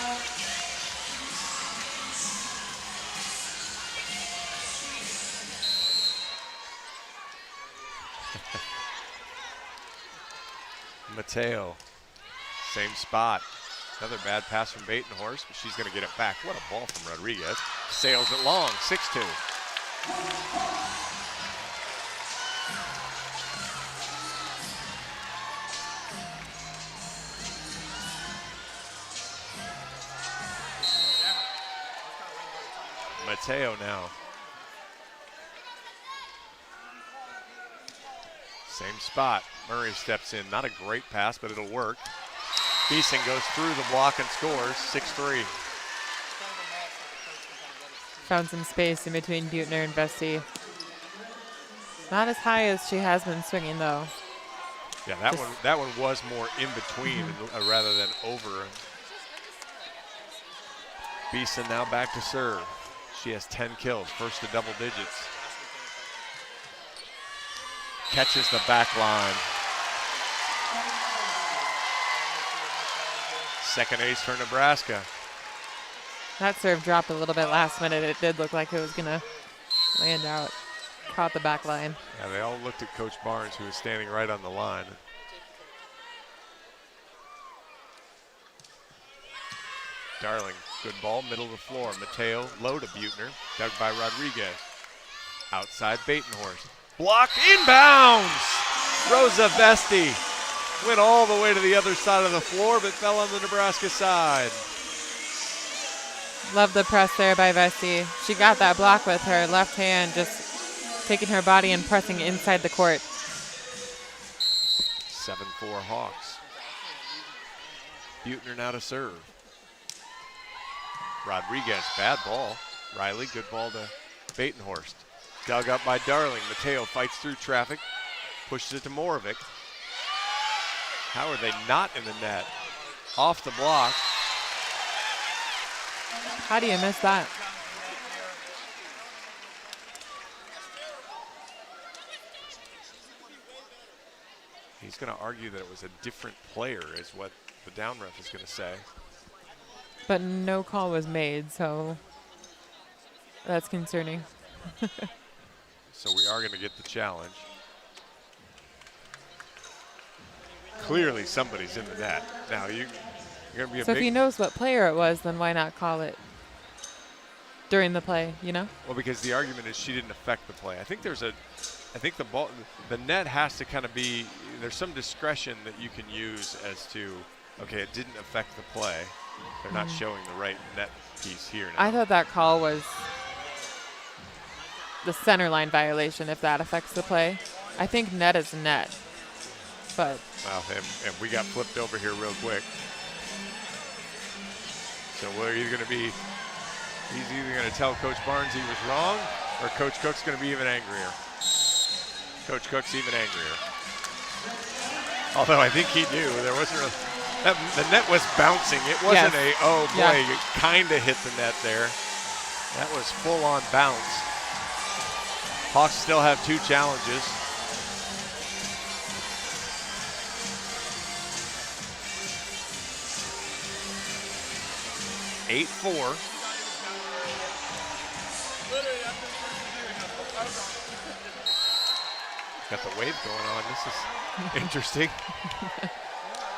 [SPEAKER 2] Mateo, same spot. Another bad pass from Batenhorst, but she's going to get it back. What a ball from Rodriguez. Sails it long, 6-2. Mateo now. Same spot. Murray steps in. Not a great pass, but it'll work. Beeson goes through the block and scores, 6-3.
[SPEAKER 3] Found some space in between Buechner and Vesti. Not as high as she has been swinging, though.
[SPEAKER 2] Yeah, that one was more in between rather than over. Beeson now back to serve. She has 10 kills, first to double digits. Catches the back line. Second ace for Nebraska.
[SPEAKER 3] That serve dropped a little bit last minute. It did look like it was going to land out. Caught the back line.
[SPEAKER 2] Yeah, they all looked at Coach Barnes, who was standing right on the line. Darling, good ball, middle of the floor. Mateo, low to Buechner, dug by Rodriguez. Outside Batenhorst. Blocked, inbounds! Rosa Vesti went all the way to the other side of the floor, but fell on the Nebraska side.
[SPEAKER 3] Love the press there by Vesti. She got that block with her left hand, just taking her body and pressing inside the court.
[SPEAKER 2] 7-4 Hawks. Buechner now to serve. Rodriguez, bad ball. Riley, good ball to Batenhorst. Dug up by Darling. Mateo fights through traffic, pushes it to Morovic. How are they not in the net? Off the block.
[SPEAKER 3] How do you miss that?
[SPEAKER 2] He's going to argue that it was a different player, is what the down ref is going to say.
[SPEAKER 3] But no call was made, so that's concerning.
[SPEAKER 2] So we are going to get the challenge. Clearly somebody's in the net. Now you're going to be a
[SPEAKER 3] So
[SPEAKER 2] big...
[SPEAKER 3] if he knows what player it was, then why not call it during the play, you know?
[SPEAKER 2] Well, because the argument is she didn't affect the play. I think the net has to kind of be, there's some discretion that you can use as to, okay, it didn't affect the play. They're not showing the right net piece here now.
[SPEAKER 3] I thought that call was the center line violation if that affects the play. I think net is net, but.
[SPEAKER 2] Well, and we got flipped over here real quick. So we're either going to be, he's either going to tell Coach Barnes he was wrong, or Coach Cook's going to be even angrier. Coach Cook's even angrier. Although I think he knew there wasn't really, the net was bouncing. It wasn't it kind of hit the net there. That was full on bounce. Hawks still have 2 challenges. (8-4). Got the wave going on. This is interesting.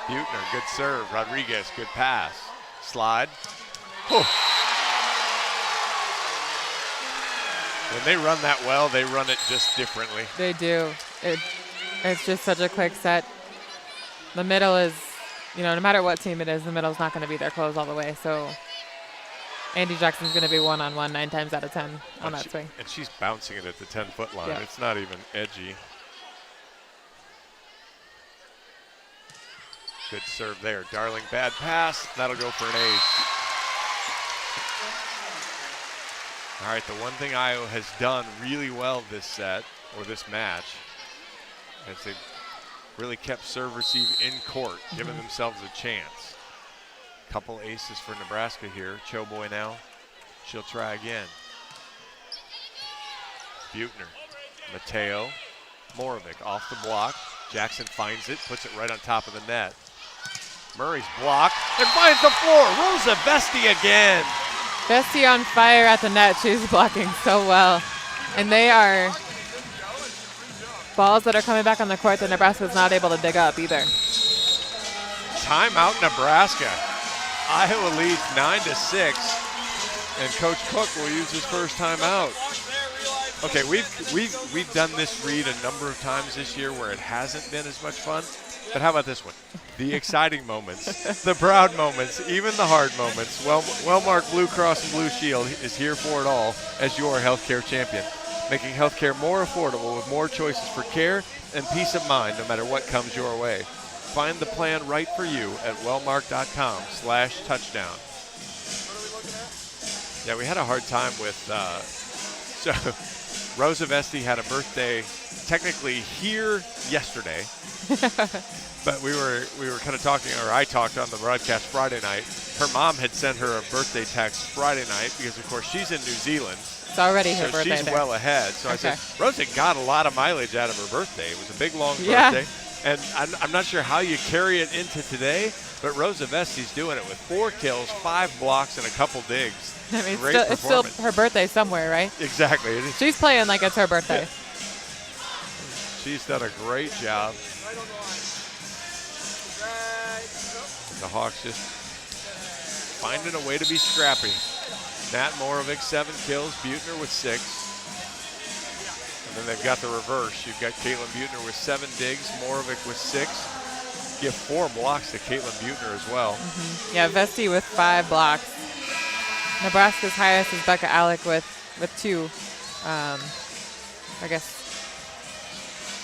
[SPEAKER 2] Buechner, good serve. Rodriguez, good pass. Slide. Whew. When they run that well, they run it just differently.
[SPEAKER 3] They do. It's just such a quick set. The middle is, no matter what team it is, the middle's not going to be their close all the way. So Andy Jackson's going to be one-on-one 9 times out of 10 on that swing.
[SPEAKER 2] And she's bouncing it at the 10-foot line.
[SPEAKER 3] Yeah.
[SPEAKER 2] It's not even edgy. Good serve there. Darling, bad pass. That'll go for an ace. All right, the one thing Iowa has done really well this set, or this match, is they've really kept serve receive in court, giving themselves a chance. Couple aces for Nebraska here. Choboy now. She'll try again. Buechner. Mateo. Morovic off the block. Jackson finds it, puts it right on top of the net. Murray's block and finds the floor. Rosa Vesti again.
[SPEAKER 3] Vesti on fire at the net. She's blocking so well. And they are balls that are coming back on the court that Nebraska's not able to dig up either.
[SPEAKER 2] Timeout Nebraska. Iowa leads 9-6, and Coach Cook will use his first timeout. Okay, we've done this read a number of times this year where it hasn't been as much fun. But how about this one? The exciting moments, the proud moments, even the hard moments. Wellmark Blue Cross and Blue Shield is here for it all as your healthcare champion, making healthcare more affordable with more choices for care and peace of mind no matter what comes your way. Find the plan right for you at wellmark.com/touchdown. Yeah, we had a hard time with, so Rosa Vesti had a birthday technically here yesterday. But we were kind of talking, or I talked on the broadcast Friday night. Her mom had sent her a birthday text Friday night because, of course, she's in New Zealand.
[SPEAKER 3] It's already her birthday.
[SPEAKER 2] So she's well ahead. So
[SPEAKER 3] okay.
[SPEAKER 2] I said, Rosa got a lot of mileage out of her birthday. It was a big, long birthday. And I'm not sure how you carry it into today, but Rosa Vesti's doing it with 4 kills, 5 blocks, and a couple digs.
[SPEAKER 3] I mean,
[SPEAKER 2] Great
[SPEAKER 3] it's still her birthday somewhere, right?
[SPEAKER 2] Exactly.
[SPEAKER 3] She's playing like it's her birthday.
[SPEAKER 2] She's done a great job. The Hawks just finding a way to be scrappy. Nat Morovic, 7 kills, Buechner with 6. And then they've got the reverse. You've got Caitlin Buechner with 7 digs, Morovic with 6. Give 4 blocks to Caitlin Buechner as well.
[SPEAKER 3] Yeah, Vesti with 5 blocks. Nebraska's highest is Becca Alec with 2. I guess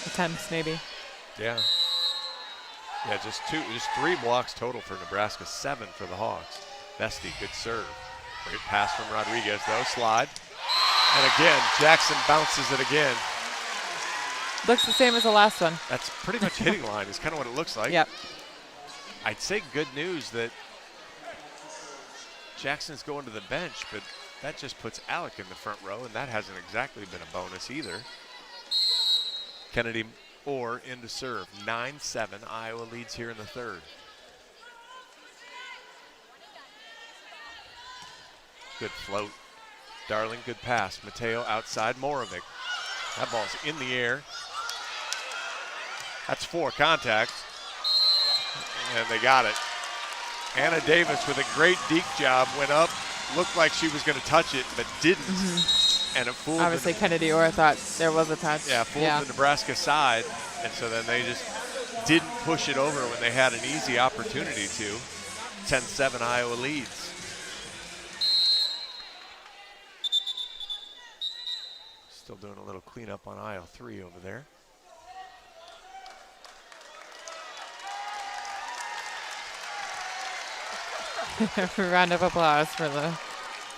[SPEAKER 3] attempts maybe.
[SPEAKER 2] Yeah. Yeah, just 3 blocks total for Nebraska, 7 for the Hawks. Vesti, good serve. Great pass from Rodriguez though, slide. And again, Jackson bounces it again.
[SPEAKER 3] Looks the same as the last one.
[SPEAKER 2] That's pretty much hitting line is kind of what it looks like.
[SPEAKER 3] Yep.
[SPEAKER 2] I'd say good news that Jackson's going to the bench, but that just puts Alec in the front row, and that hasn't exactly been a bonus either. Kennedy Orr in to serve. 9-7, Iowa leads here in the third. Good float. Darling, good pass. Mateo outside, Morovic. That ball's in the air. That's 4 contacts. And they got it. Anna Davis with a great deke job, went up, looked like she was going to touch it, but didn't. And it fooled.
[SPEAKER 3] Obviously, Kennedy Orr thought there was a touch.
[SPEAKER 2] Yeah, fooled the Nebraska side. And so then they just didn't push it over when they had an easy opportunity to. 10-7, Iowa leads. Still doing a little cleanup on aisle 3 over there.
[SPEAKER 3] Round of applause for the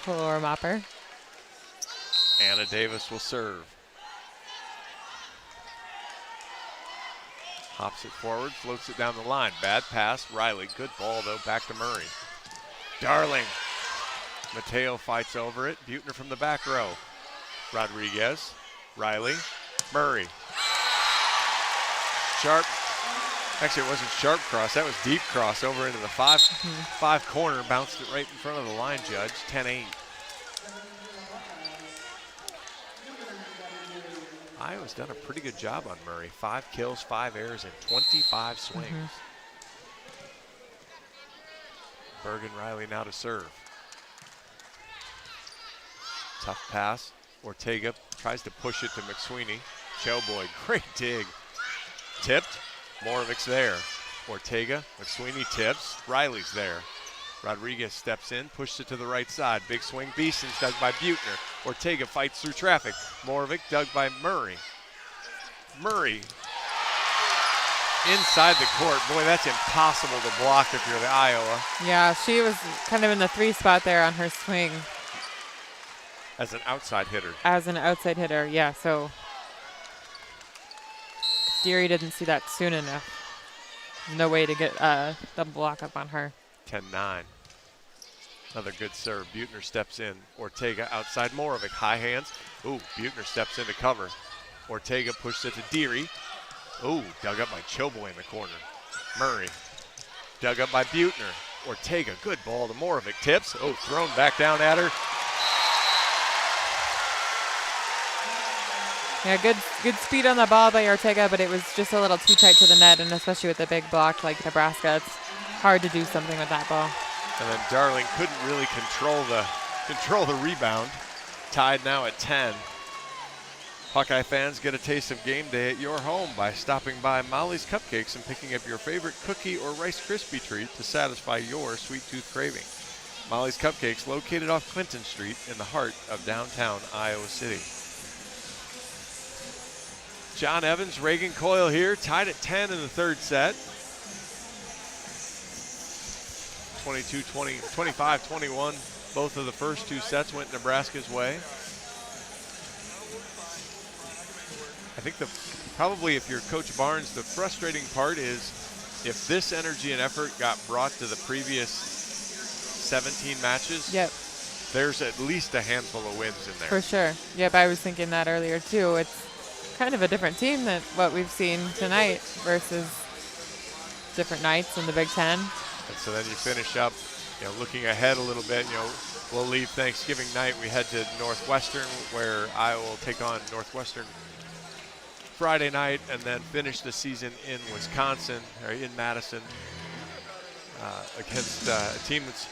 [SPEAKER 3] floor mopper.
[SPEAKER 2] Anna Davis will serve. Hops it forward, floats it down the line. Bad pass, Riley. Good ball, though, back to Murray. Darling. Mateo fights over it. Buettner from the back row. Rodriguez, Riley, Murray. Sharp. Actually, it wasn't sharp cross. That was deep cross over into the five corner. Bounced it right in front of the line judge. 10-8. Iowa's done a pretty good job on Murray. 5 kills, 5 errors, and 25 swings. Bergen Riley now to serve. Tough pass. Ortega tries to push it to McSweeney. Choboy, great dig. Tipped. Moravic's there. Ortega, McSweeney tips. Riley's there. Rodriguez steps in, pushes it to the right side. Big swing. Beeson's dug by Buettner. Ortega fights through traffic. Moravic dug by Murray. Murray inside the court. Boy, that's impossible to block if you're the Iowa.
[SPEAKER 3] Yeah, she was kind of in the 3 spot there on her swing.
[SPEAKER 2] As an outside hitter.
[SPEAKER 3] As an outside hitter, yeah. So Deary didn't see that soon enough. No way to get the block up on her.
[SPEAKER 2] 10-9. Another good serve. Buettner steps in. Ortega outside Morovic. High hands. Ooh, Buettner steps in to cover. Ortega pushes it to Deary. Ooh, dug up by Choboy in the corner. Murray. Dug up by Buettner. Ortega, good ball to Morovic. Tips. Oh, thrown back down at her.
[SPEAKER 3] Yeah, good speed on the ball by Ortega, but it was just a little too tight to the net, and especially with a big block like Nebraska, it's hard to do something with that ball.
[SPEAKER 2] And then Darling couldn't really control the rebound. Tied now at 10. Hawkeye fans, get a taste of game day at your home by stopping by Molly's Cupcakes and picking up your favorite cookie or Rice Krispie treat to satisfy your sweet tooth craving. Molly's Cupcakes, located off Clinton Street in the heart of downtown Iowa City. John Evans, Reagan Coyle here, tied at 10 in the third set. 22-20, 25-21. Both of the first 2 sets went Nebraska's way. I think probably if you're Coach Barnes, the frustrating part is if this energy and effort got brought to the previous 17 matches, there's at least a handful of wins in there.
[SPEAKER 3] For sure. Yep, I was thinking that earlier too. It's kind of a different team than what we've seen tonight versus different nights in the Big Ten.
[SPEAKER 2] And so then you finish up, looking ahead a little bit. We'll leave Thanksgiving night. We head to Northwestern, where Iowa will take on Northwestern Friday night, and then finish the season in Wisconsin, or in Madison, against a team that's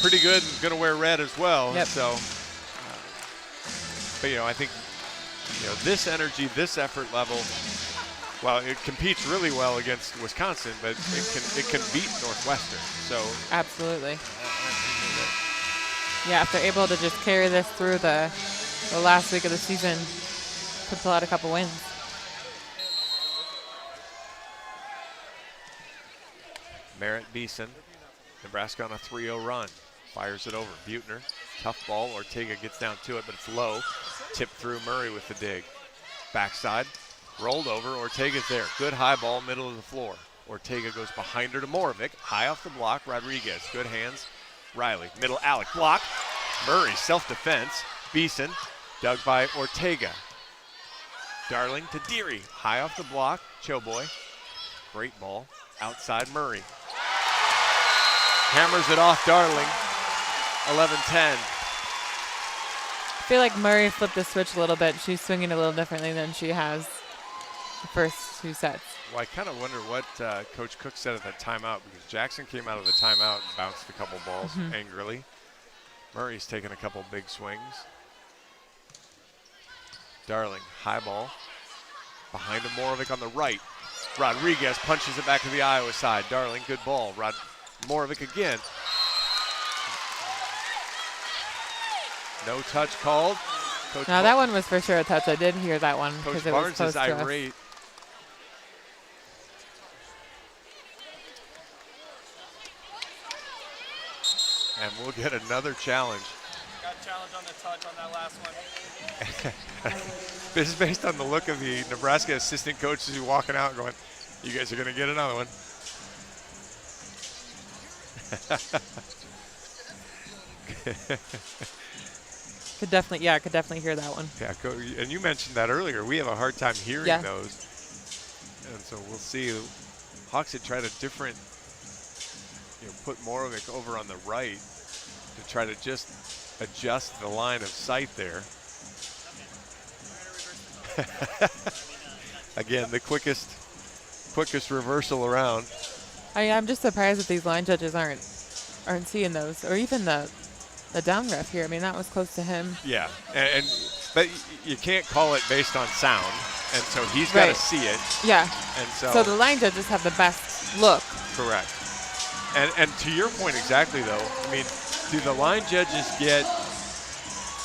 [SPEAKER 2] pretty good and going to wear red as well.
[SPEAKER 3] Yep.
[SPEAKER 2] So, but I think this energy, this effort level, well, it competes really well against Wisconsin, but it can beat Northwestern. So
[SPEAKER 3] absolutely. Yeah, if they're able to just carry this through the last week of the season, could pull out a couple wins.
[SPEAKER 2] Merritt Beeson, Nebraska on a 3-0 run. Fires it over. Buettner Tough ball. Ortega gets down to it, but it's low. Tipped through. Murray with the dig. Backside. Rolled over. Ortega's there. Good high ball, middle of the floor. Ortega goes behind her to Moravec. High off the block. Rodriguez. Good hands. Riley. Middle. Alec. Block. Murray. Self-defense. Beeson. Dug by Ortega. Darling to Deary. High off the block. Choboy. Great ball. Outside Murray. Hammers it off Darling. 11-10.
[SPEAKER 3] I feel like Murray flipped the switch a little bit. She's swinging a little differently than she has the first 2 sets.
[SPEAKER 2] Well, I kind of wonder what Coach Cook said at that timeout, because Jackson came out of the timeout and bounced a couple balls angrily. Murray's taken a couple big swings. Darling, high ball. Behind to Moravec on the right. Rodriguez punches it back to the Iowa side. Darling, good ball. Moravec again. No touch called.
[SPEAKER 3] No, that one was for sure a touch. I did hear that one.
[SPEAKER 2] Coach
[SPEAKER 3] it
[SPEAKER 2] Barnes
[SPEAKER 3] was
[SPEAKER 2] is irate. And we'll get another challenge.
[SPEAKER 6] Got a challenge on the touch on that last one.
[SPEAKER 2] This is based on the look of the Nebraska assistant coaches who walking out going, you guys are going to get another one.
[SPEAKER 3] Could definitely hear that one.
[SPEAKER 2] Yeah, and you mentioned that earlier. We have a hard time hearing those. And so we'll see. Hawks had tried a different, put Moravec over on the right to try to just adjust the line of sight there. Again, the quickest reversal around.
[SPEAKER 3] I'm just surprised that these line judges aren't seeing those, or even the down ref here. I mean, that was close to him.
[SPEAKER 2] Yeah, but you can't call it based on sound, and so he's got to see it.
[SPEAKER 3] Yeah.
[SPEAKER 2] And
[SPEAKER 3] so the line judges have the best look.
[SPEAKER 2] Correct. And to your point exactly, though, I mean, do the line judges get,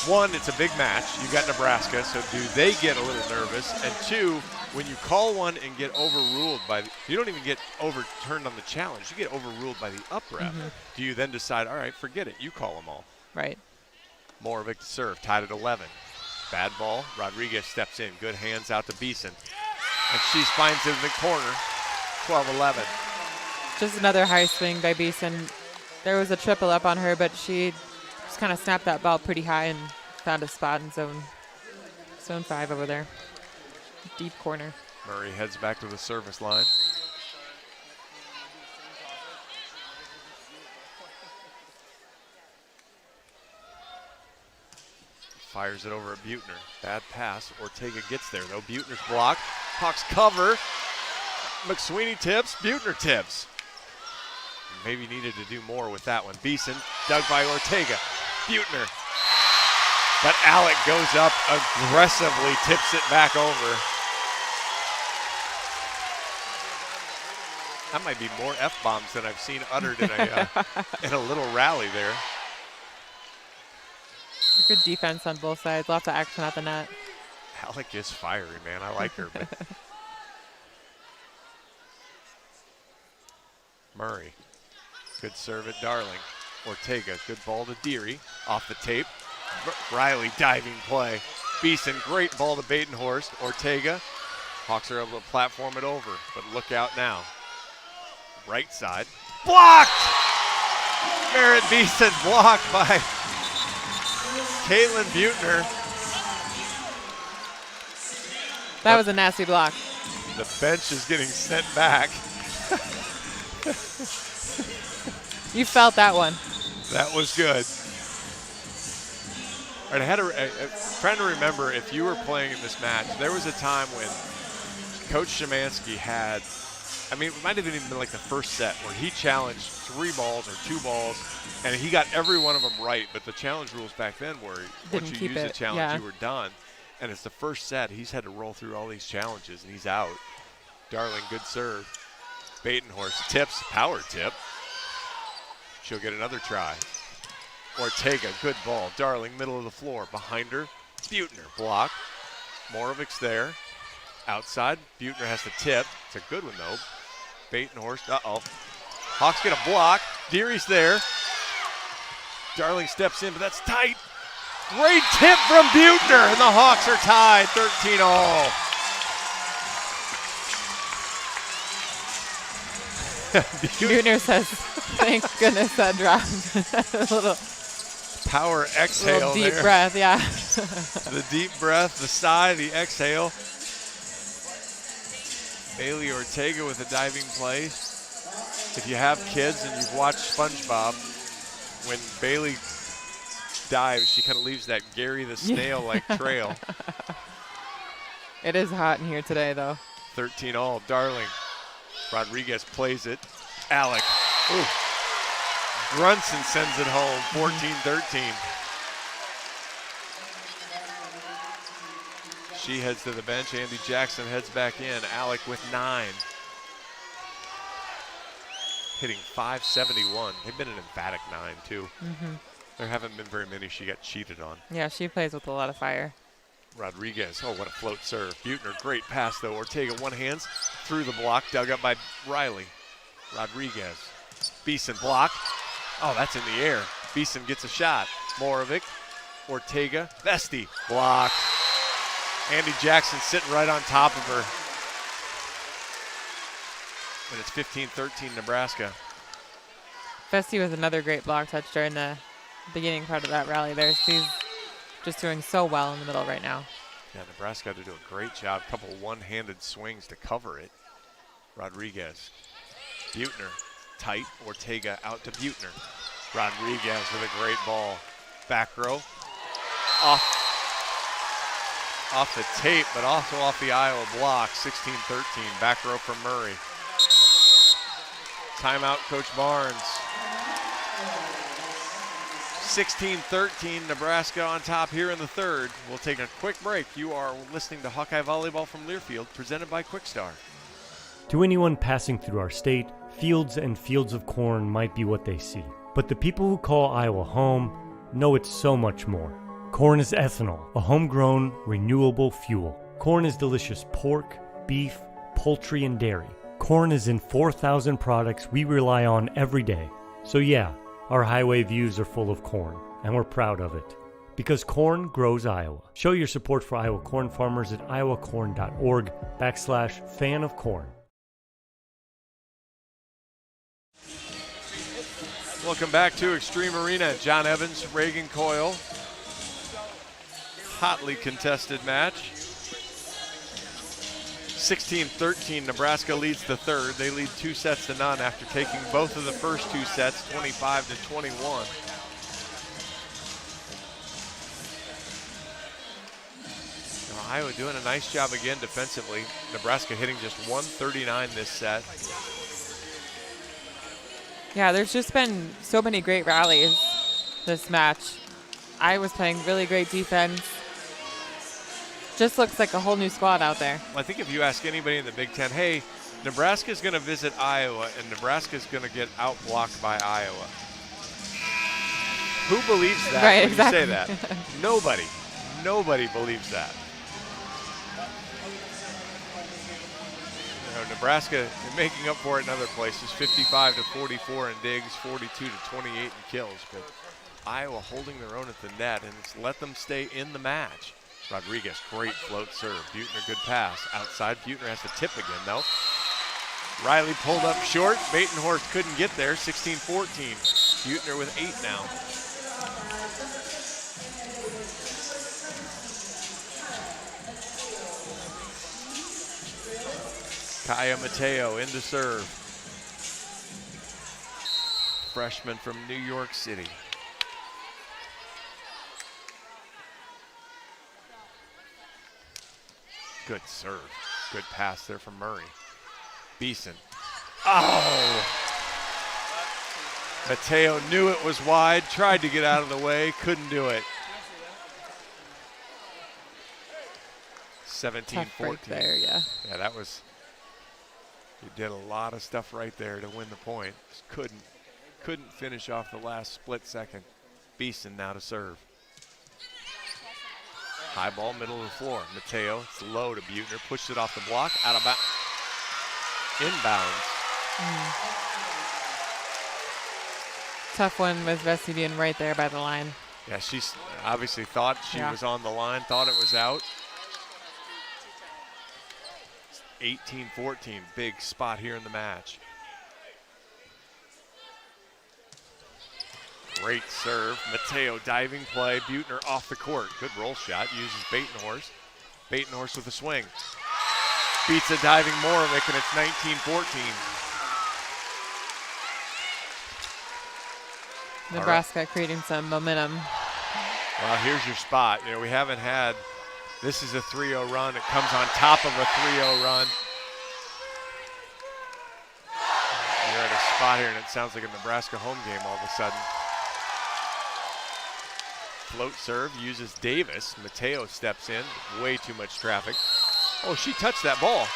[SPEAKER 2] one, it's a big match. You got Nebraska, so do they get a little nervous? And two, when you call one and get overruled you don't even get overturned on the challenge. You get overruled by the up ref. Do you then decide, all right, forget it, you call them all?
[SPEAKER 3] Right.
[SPEAKER 2] Moravec to serve, tied at 11. Bad ball. Rodriguez steps in. Good hands out to Beeson. And she finds it in the corner. 12-11.
[SPEAKER 3] Just another high swing by Beeson. There was a triple up on her, but she just kind of snapped that ball pretty high and found a spot in zone 5 over there. Deep corner.
[SPEAKER 2] Murray heads back to the service line. Fires it over at Buechner. Bad pass. Ortega gets there, though. Buechner's blocked. Hawks cover. McSweeney tips. Buechner tips. Maybe needed to do more with that one. Beeson dug by Ortega. Buechner. But Alec goes up aggressively, tips it back over. That might be more F-bombs than I've seen uttered in a little rally there.
[SPEAKER 3] Good defense on both sides. Lots of action at the net.
[SPEAKER 2] Alec is fiery, man. I like her. But Murray. Good serve at Darling. Ortega. Good ball to Deary. Off the tape. Riley diving play. Beeson. Great ball to Batenhorst. Ortega. Hawks are able to platform it over. But look out now. Right side. Blocked! Merritt Beeson blocked by Caitlin Buechner.
[SPEAKER 3] That was a nasty block.
[SPEAKER 2] The bench is getting sent back.
[SPEAKER 3] You felt that one.
[SPEAKER 2] That was good. All right, trying to remember if you were playing in this match, there was a time when Coach Szymanski had, it might have even been like the first set where he challenged 3 balls or 2 balls, and he got every one of them right, but the challenge rules back then were once you use the challenge, you were done. And it's the first set. He's had to roll through all these challenges, and he's out. Darling, good serve. Batenhorst tips, power tip. She'll get another try. Ortega, good ball. Darling, middle of the floor. Behind her, Buechner, block. Moravec's there. Outside, Buechner has to tip. It's a good one, though. Batenhorst, uh-oh. Hawks get a block. Deary's there. Darling steps in, but that's tight. Great tip from Buechner, and the Hawks are tied 13-all.
[SPEAKER 3] Buechner says, thank goodness that dropped. A little
[SPEAKER 2] power exhale
[SPEAKER 3] deep
[SPEAKER 2] there.
[SPEAKER 3] breath, yeah.
[SPEAKER 2] The deep breath, the sigh, the exhale. Bailey Ortega with a diving play. If you have kids and you've watched SpongeBob, when Bailey dives, she kind of leaves that Gary the Snail-like trail.
[SPEAKER 3] It is hot in here today, though.
[SPEAKER 2] 13-all, Darling. Rodriguez plays it. Alec. Ooh. Brunson sends it home, 14-13. She heads to the bench. Andy Jackson heads back in. Alec with 9. Hitting .571. They've been an emphatic 9, too. There haven't been very many she got cheated on.
[SPEAKER 3] Yeah, she plays with a lot of fire.
[SPEAKER 2] Rodriguez, oh, what a float serve. Buechner, great pass, though. Ortega, one hands through the block, dug up by Riley. Rodriguez, Beeson block. Oh, that's in the air. Beeson gets a shot. Moravec, Ortega, Vesti, blocked. Andy Jackson sitting right on top of her. And it's 15-13 Nebraska.
[SPEAKER 3] Vesti was another great block touch during the beginning part of that rally there. She's just doing so well in the middle right now.
[SPEAKER 2] Yeah, Nebraska had to do a great job. A couple of one-handed swings to cover it. Rodriguez, Buechner, tight. Ortega out to Buechner. Rodriguez with a great ball. Back row, off the tape, but also off the Iowa block. 16-13, back row for Murray. Timeout, Coach Barnes. 16-13, Nebraska on top here in the third. We'll take a quick break. You are listening to Hawkeye Volleyball from Learfield, presented by Quickstar.
[SPEAKER 5] To anyone passing through our state, fields and fields of corn might be what they see. But the people who call Iowa home know it's so much more. Corn is ethanol, a homegrown, renewable fuel. Corn is delicious pork, beef, poultry, and dairy. Corn is in 4,000 products we rely on every day. So yeah, our highway views are full of corn, and we're proud of it. Because corn grows Iowa. Show your support for Iowa corn farmers at iowacorn.org/fan of corn.
[SPEAKER 2] Welcome back to Extreme Arena. John Evans, Reagan Coyle. Hotly contested match. 16-13, Nebraska leads the third. They lead 2-0 after taking both of the first 2 sets, 25-21. Iowa doing a nice job again defensively. Nebraska hitting just 139 this set.
[SPEAKER 3] Yeah, there's just been so many great rallies this match. Iowa's playing really great defense. Just looks like a whole new squad out there.
[SPEAKER 2] Well, I think if you ask anybody in the Big Ten, hey, Nebraska's going to visit Iowa and Nebraska's going to get outblocked by Iowa. Who believes that
[SPEAKER 3] right,
[SPEAKER 2] when
[SPEAKER 3] exactly.
[SPEAKER 2] you say that? Nobody. Nobody believes that. You know, Nebraska making up for it in other places, 55-44 in digs, 42-28 in kills. But Iowa holding their own at the net, and it's let them stay in the match. Rodriguez, great float serve. Buechner, good pass. Outside, Buechner has to tip again, though. Riley pulled up short. Batenhorst couldn't get there, 16-14. Buechner with 8 now. Kaya Mateo into serve. Freshman from New York City. Good serve. Good pass there from Murray. Beeson. Oh! Mateo knew it was wide, tried to get out of the way, couldn't do it. 17-14.
[SPEAKER 3] There, yeah.
[SPEAKER 2] Yeah, that was, you did a lot of stuff right there to win the point. Just couldn't finish off the last split second. Beeson now to serve. High ball, middle of the floor. Mateo, it's low to Buechner, pushed it off the block, out of bounds. Inbounds.
[SPEAKER 3] Tough one with Vesey being right there by the line.
[SPEAKER 2] Yeah, she's obviously thought she was on the line, thought it was out. 18-14, big spot here in the match. Great serve. Mateo diving play. Buettner off the court. Good roll shot. Uses Batenhorst. Batenhorst with a swing. Beats a diving Moravec, and it's 19-14.
[SPEAKER 3] Nebraska creating some momentum.
[SPEAKER 2] Well, here's your spot. You know, we haven't had, this is a 3-0 run. It comes on top of a 3-0 run. You're at a spot here, and it sounds like a Nebraska home game all of a sudden. Float serve, uses Davis. Mateo steps in, way too much traffic. Oh, she touched that ball.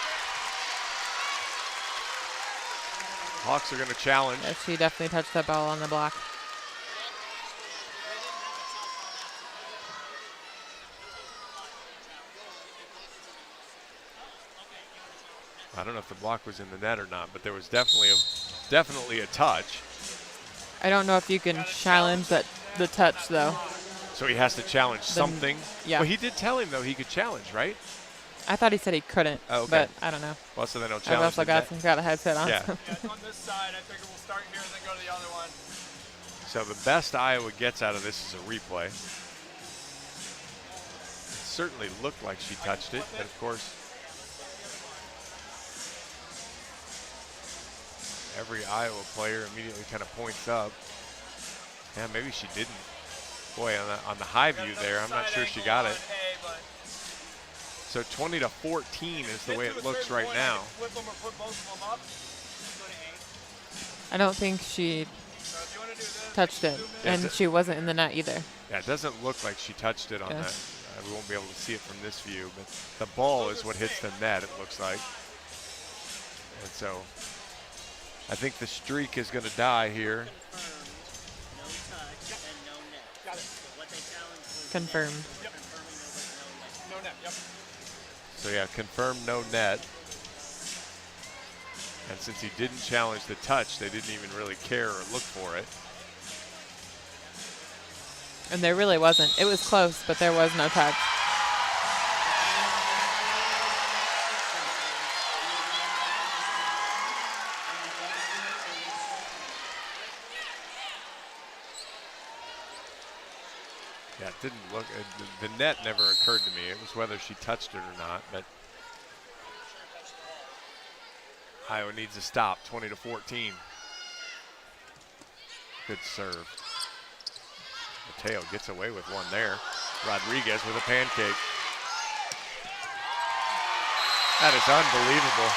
[SPEAKER 2] Hawks are going to challenge.
[SPEAKER 3] Yeah, she definitely touched that ball on the block.
[SPEAKER 2] I don't know if the block was in the net or not, but there was definitely a touch.
[SPEAKER 3] I don't know if you can challenge the touch though.
[SPEAKER 2] So he has to challenge something.
[SPEAKER 3] Yeah.
[SPEAKER 2] Well, he did tell him though he could challenge, right?
[SPEAKER 3] I thought he said he couldn't, but I don't know.
[SPEAKER 2] Well, so they don't
[SPEAKER 3] I've
[SPEAKER 2] challenge.
[SPEAKER 3] also got a headset on.
[SPEAKER 2] Yeah.
[SPEAKER 3] So.
[SPEAKER 6] Yeah, it's on this side. I figure we'll start here and then go to the other one.
[SPEAKER 2] So the best Iowa gets out of this is a replay. It certainly looked like she touched it, but of course, every Iowa player immediately kind of points up. Yeah, maybe she didn't. Boy, on the high view there, I'm not sure she got it. So 20-14 is the way it looks right now.
[SPEAKER 3] I don't think she touched it, and she wasn't in the net either.
[SPEAKER 2] Yeah, it doesn't look like she touched it on that. We won't be able to see it from this view, but the ball is what hits the net, it looks like. And so I think the streak is going to die here.
[SPEAKER 3] Confirmed.
[SPEAKER 6] No net, yep.
[SPEAKER 2] So yeah, confirmed no net. And since he didn't challenge the touch, they didn't even really care or look for it.
[SPEAKER 3] And there really wasn't. It was close, but there was no touch.
[SPEAKER 2] Yeah, it didn't look, the net never occurred to me. It was whether she touched it or not, but Iowa needs a stop, 20-14. Good serve. Mateo gets away with one there. Rodriguez with a pancake. That is unbelievable.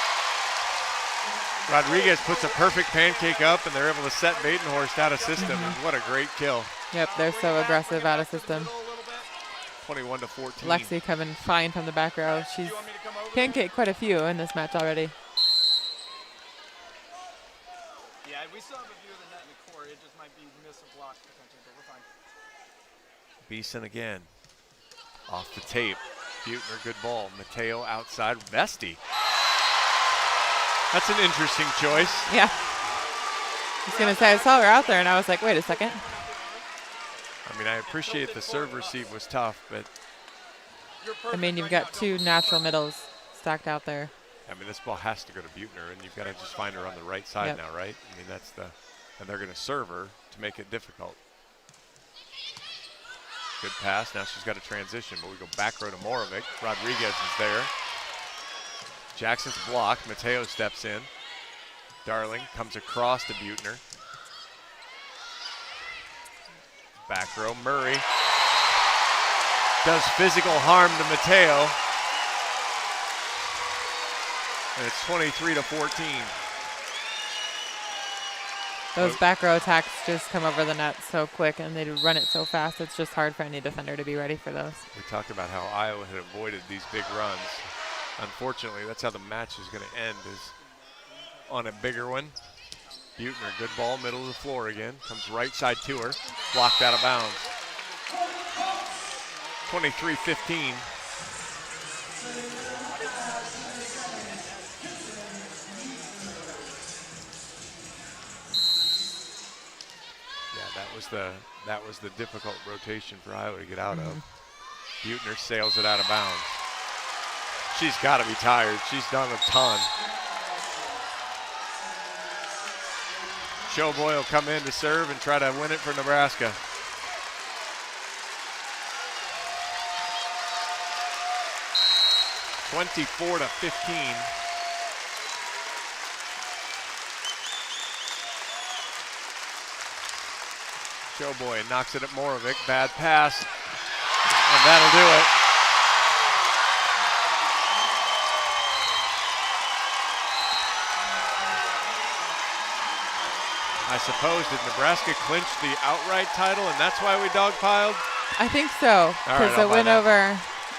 [SPEAKER 2] Rodriguez puts a perfect pancake up, and they're able to set Batenhorst out of system. And what a great kill.
[SPEAKER 3] Yep, they're so aggressive out of system.
[SPEAKER 2] 21-14.
[SPEAKER 3] Lexi coming fine from the back row. She's pancaked quite a few in this match already.
[SPEAKER 6] Yeah, we still have a view of the net in the court. It just might be miss a block potentially, but we're fine.
[SPEAKER 2] Beeson again. Off the tape. Buettner, good ball. Mateo outside. Vesti. That's an interesting choice.
[SPEAKER 3] Yeah. I was going to say, I saw her out there, and I was like, wait a second.
[SPEAKER 2] I mean, I appreciate the serve receive was tough, but
[SPEAKER 3] I mean, you've got two natural middles stacked out there.
[SPEAKER 2] I mean, this ball has to go to Buettner, and you've got to just find her on the right side now, right? I mean, that's the, and they're going to serve her to make it difficult. Good pass. Now she's got a transition, but we go back row to Moravec. Rodriguez is there. Jackson's blocked. Mateo steps in. Darling comes across to Buettner. Back row, Murray does physical harm to Mateo. And it's 23-14.
[SPEAKER 3] Those back row attacks just come over the net so quick, and they run it so fast, it's just hard for any defender to be ready for those.
[SPEAKER 2] We talked about how Iowa had avoided these big runs. Unfortunately, that's how the match is going to end, is on a bigger one. Buettner, good ball, middle of the floor again. Comes right side to her, blocked out of bounds. 23-15. was the difficult rotation for Iowa to get out of. Buechner sails it out of bounds. She's got to be tired. She's done a ton. Showboy will come in to serve and try to win it for Nebraska. (24-15). Showboy knocks it at Morovic. Bad pass, and that'll do it. I suppose, did Nebraska clinch the outright title, and that's why we dogpiled?
[SPEAKER 3] I think so, because a win over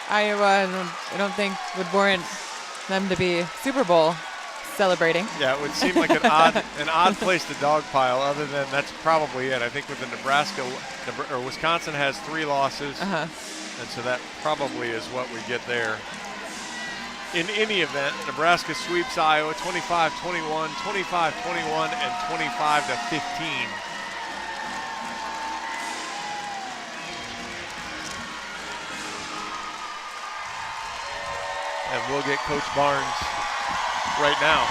[SPEAKER 3] Iowa, I don't think would warrant them to be Super Bowl celebrating.
[SPEAKER 2] Yeah, it would seem like an odd place to dogpile. Other than that's probably it. I think with the Wisconsin has 3 losses, and so that probably is what we get there. In any event, Nebraska sweeps Iowa 25-21, 25-21, and 25-15. And we'll get Coach Barnes right now.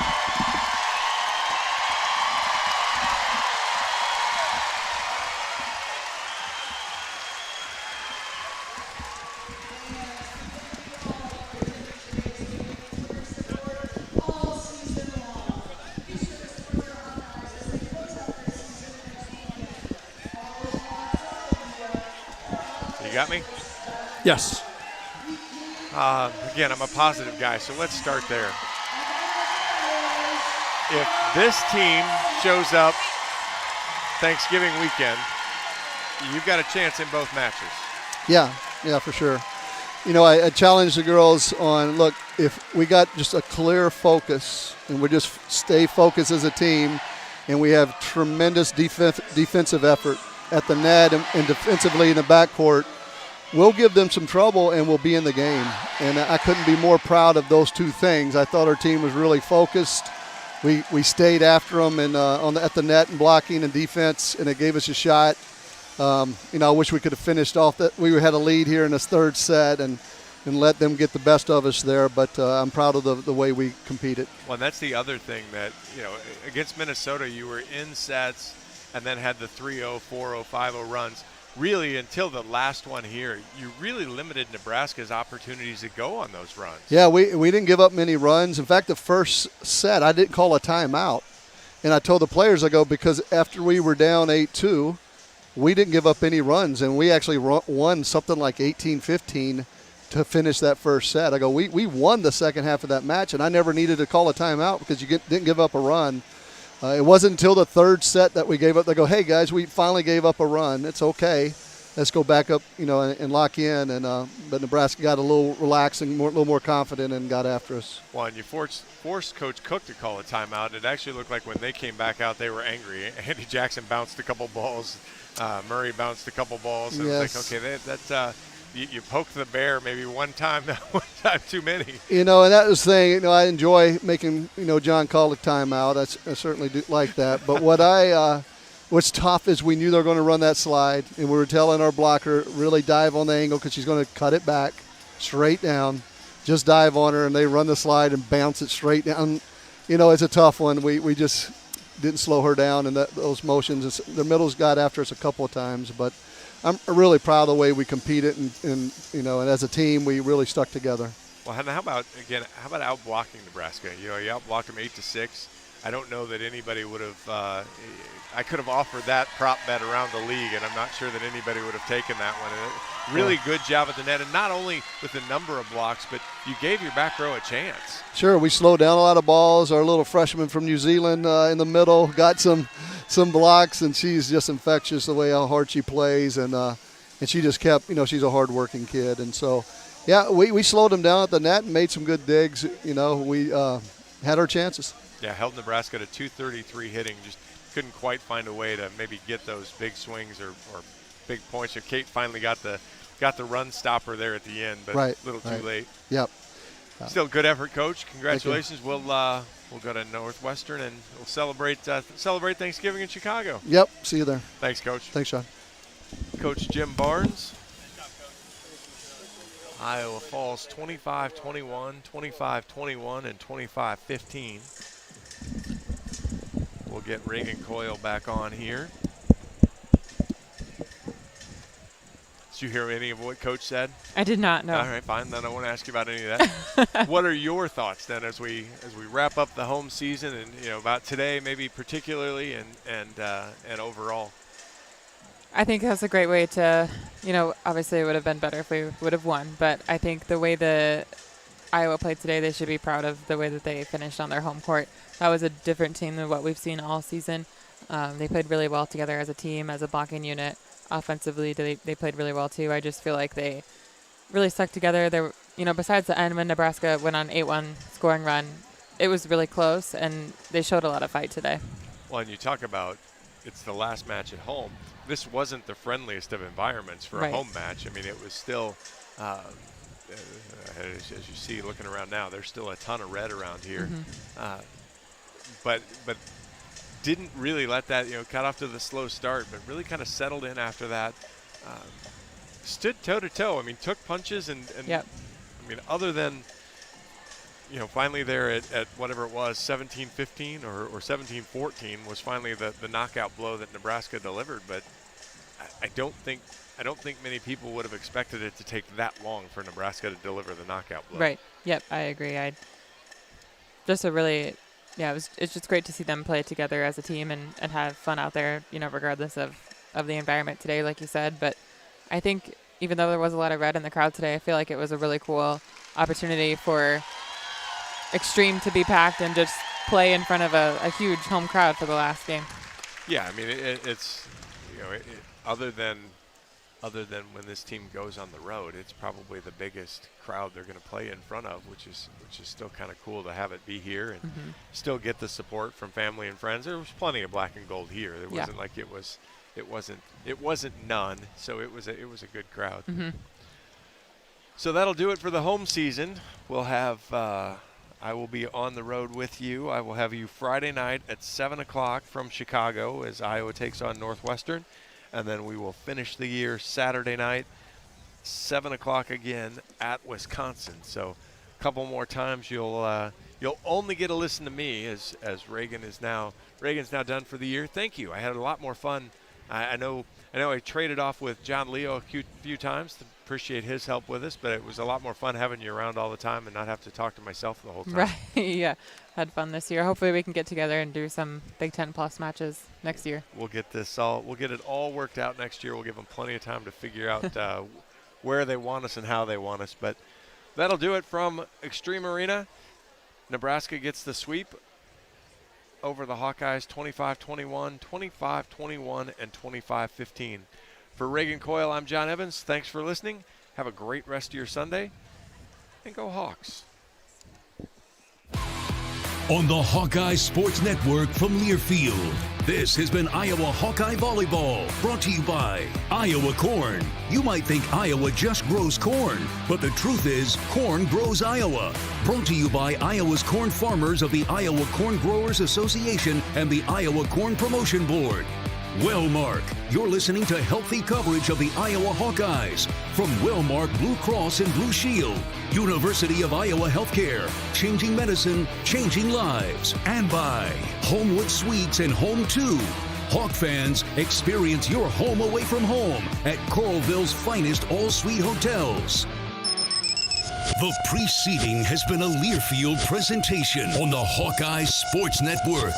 [SPEAKER 2] You got me?
[SPEAKER 9] Yes.
[SPEAKER 2] Again, I'm a positive guy, so let's start there. If this team shows up Thanksgiving weekend, you've got a chance in both matches.
[SPEAKER 9] Yeah, for sure. You know, I challenged the girls on, look, if we got just a clear focus and we just stay focused as a team and we have tremendous defensive effort at the net and defensively in the backcourt, we'll give them some trouble and we'll be in the game. And I couldn't be more proud of those two things. I thought our team was really focused. We stayed after them and at the net and blocking and defense, and it gave us a shot. I wish we could have finished off that. We had a lead here in this third set and let them get the best of us there. But I'm proud of the way we competed.
[SPEAKER 2] Well, and that's the other thing that, against Minnesota, you were in sets and then had the 3-0, 4-0, 5-0 runs. Really, until the last one here, you really limited Nebraska's opportunities to go on those runs.
[SPEAKER 9] Yeah, we didn't give up many runs. In fact, the first set, I didn't call a timeout. And I told the players, I go, because after we were down 8-2, we didn't give up any runs. And we actually won something like 18-15 to finish that first set. I go, we won the second half of that match, and I never needed to call a timeout because you didn't give up a run. It wasn't until the third set that we gave up. They go, hey, guys, we finally gave up a run. It's okay. Let's go back up, and lock in. And but Nebraska got a little relaxed and a little more confident and got after us.
[SPEAKER 2] Well, and you forced Coach Cook to call a timeout. It actually looked like when they came back out, they were angry. Andy Jackson bounced a couple balls. Murray bounced a couple balls. And
[SPEAKER 9] yes.
[SPEAKER 2] It was like, okay, that's you poked the bear maybe one time too many.
[SPEAKER 9] And that was the thing. I enjoy making John call a timeout. I certainly do like that. But what's tough is we knew they were going to run that slide, and we were telling our blocker really dive on the angle because she's going to cut it back straight down. Just dive on her, and they run the slide and bounce it straight down. It's a tough one. We just didn't slow her down in those motions. The middles got after us a couple of times, but I'm really proud of the way we competed, and as a team, we really stuck together.
[SPEAKER 2] Well, and how about out blocking Nebraska? You outblocked them 8-6. I don't know that anybody would have. I could have offered that prop bet around the league, and I'm not sure that anybody would have taken that one. And really good job at the net, and not only with the number of blocks, but you gave your back row a chance.
[SPEAKER 9] Sure, we slowed down a lot of balls. Our little freshman from New Zealand in the middle got some blocks, and she's just infectious the way how hard she plays, and she just kept. She's a hard-working kid, and so yeah, we slowed them down at the net and made some good digs. We had our chances.
[SPEAKER 2] Yeah, held Nebraska to 233 hitting. Just couldn't quite find a way to maybe get those big swings or big points. So Kate finally got the run stopper there at the end, but
[SPEAKER 9] right,
[SPEAKER 2] a little too late.
[SPEAKER 9] Yep.
[SPEAKER 2] Still good effort, Coach. Congratulations. We'll go to Northwestern and we'll celebrate Thanksgiving in Chicago.
[SPEAKER 9] Yep. See you there.
[SPEAKER 2] Thanks, Coach.
[SPEAKER 9] Thanks, Sean.
[SPEAKER 2] Coach Jim Barnes. Iowa falls 25-21, 25-21, and 25-15. We'll get Reagan Coyle back on here. Did you hear any of what Coach said?
[SPEAKER 3] I did not know.
[SPEAKER 2] All right, fine. Then I won't ask you about any of that. What are your thoughts then as we wrap up the home season and about today, maybe particularly and overall?
[SPEAKER 3] I think that's a great way to, obviously it would have been better if we would have won, but I think the way the Iowa played today, they should be proud of the way that they finished on their home court. That was a different team than what we've seen all season. They played really well together as a team, as a blocking unit. Offensively, they played really well too. I just feel like they really stuck together. They were, besides the end when Nebraska went on 8-1 scoring run, it was really close, and they showed a lot of fight today.
[SPEAKER 2] Well, and you talk about it's the last match at home. This wasn't the friendliest of environments for a home match. I mean, it was still, as you see looking around now, there's still a ton of red around here. Mm-hmm. But didn't really let that, got off to the slow start, but really kind of settled in after that. Stood toe-to-toe. I mean, took punches and
[SPEAKER 3] yep.
[SPEAKER 2] I mean, other than, finally there at whatever it was, 17-15 or 17-14 was finally the knockout blow that Nebraska delivered. But I don't think many people would have expected it to take that long for Nebraska to deliver the knockout blow.
[SPEAKER 3] Right. Yep, I agree. It's just great to see them play together as a team and have fun out there, regardless of the environment today, like you said. But I think even though there was a lot of red in the crowd today, I feel like it was a really cool opportunity for Extreme to be packed and just play in front of a huge home crowd for the last game.
[SPEAKER 2] Yeah, I mean, it's other than when this team goes on the road, it's probably the biggest crowd they're going to play in front of, which is still kind of cool to have it be here and still get the support from family and friends. There was plenty of black and gold here. It wasn't like it wasn't none. So it was a good crowd.
[SPEAKER 3] Mm-hmm.
[SPEAKER 2] So that'll do it for the home season. We'll have. I will be on the road with you. I will have you Friday night at 7 o'clock from Chicago as Iowa takes on Northwestern. And then we will finish the year Saturday night, 7 o'clock again at Wisconsin. So a couple more times you'll only get to listen to me as Reagan's now done for the year. Thank you. I had a lot more fun. I know I traded off with John Leo a few times to appreciate his help with us, but it was a lot more fun having you around all the time and not have to talk to myself the whole time.
[SPEAKER 3] Right, yeah. Had fun this year. Hopefully we can get together and do some Big Ten Plus matches next year.
[SPEAKER 2] We'll get it all worked out next year. We'll give them plenty of time to figure out where they want us and how they want us. But that'll do it from Extreme Arena. Nebraska gets the sweep over the Hawkeyes 25-21, 25-21, and 25-15. For Reagan Coyle, I'm John Evans. Thanks for listening. Have a great rest of your Sunday, and go Hawks.
[SPEAKER 1] On the Hawkeye Sports Network from Learfield, this has been Iowa Hawkeye Volleyball, brought to you by Iowa Corn. You might think Iowa just grows corn, but the truth is corn grows Iowa. Brought to you by Iowa's corn farmers of the Iowa Corn Growers Association and the Iowa Corn Promotion Board. Wellmark, you're listening to healthy coverage of the Iowa Hawkeyes from Wellmark Blue Cross and Blue Shield, University of Iowa Healthcare, changing medicine, changing lives, and by Homewood Suites and Home 2. Hawk fans, experience your home away from home at Coralville's finest all-suite hotels. The preceding has been a Learfield presentation on the Hawkeye Sports Network.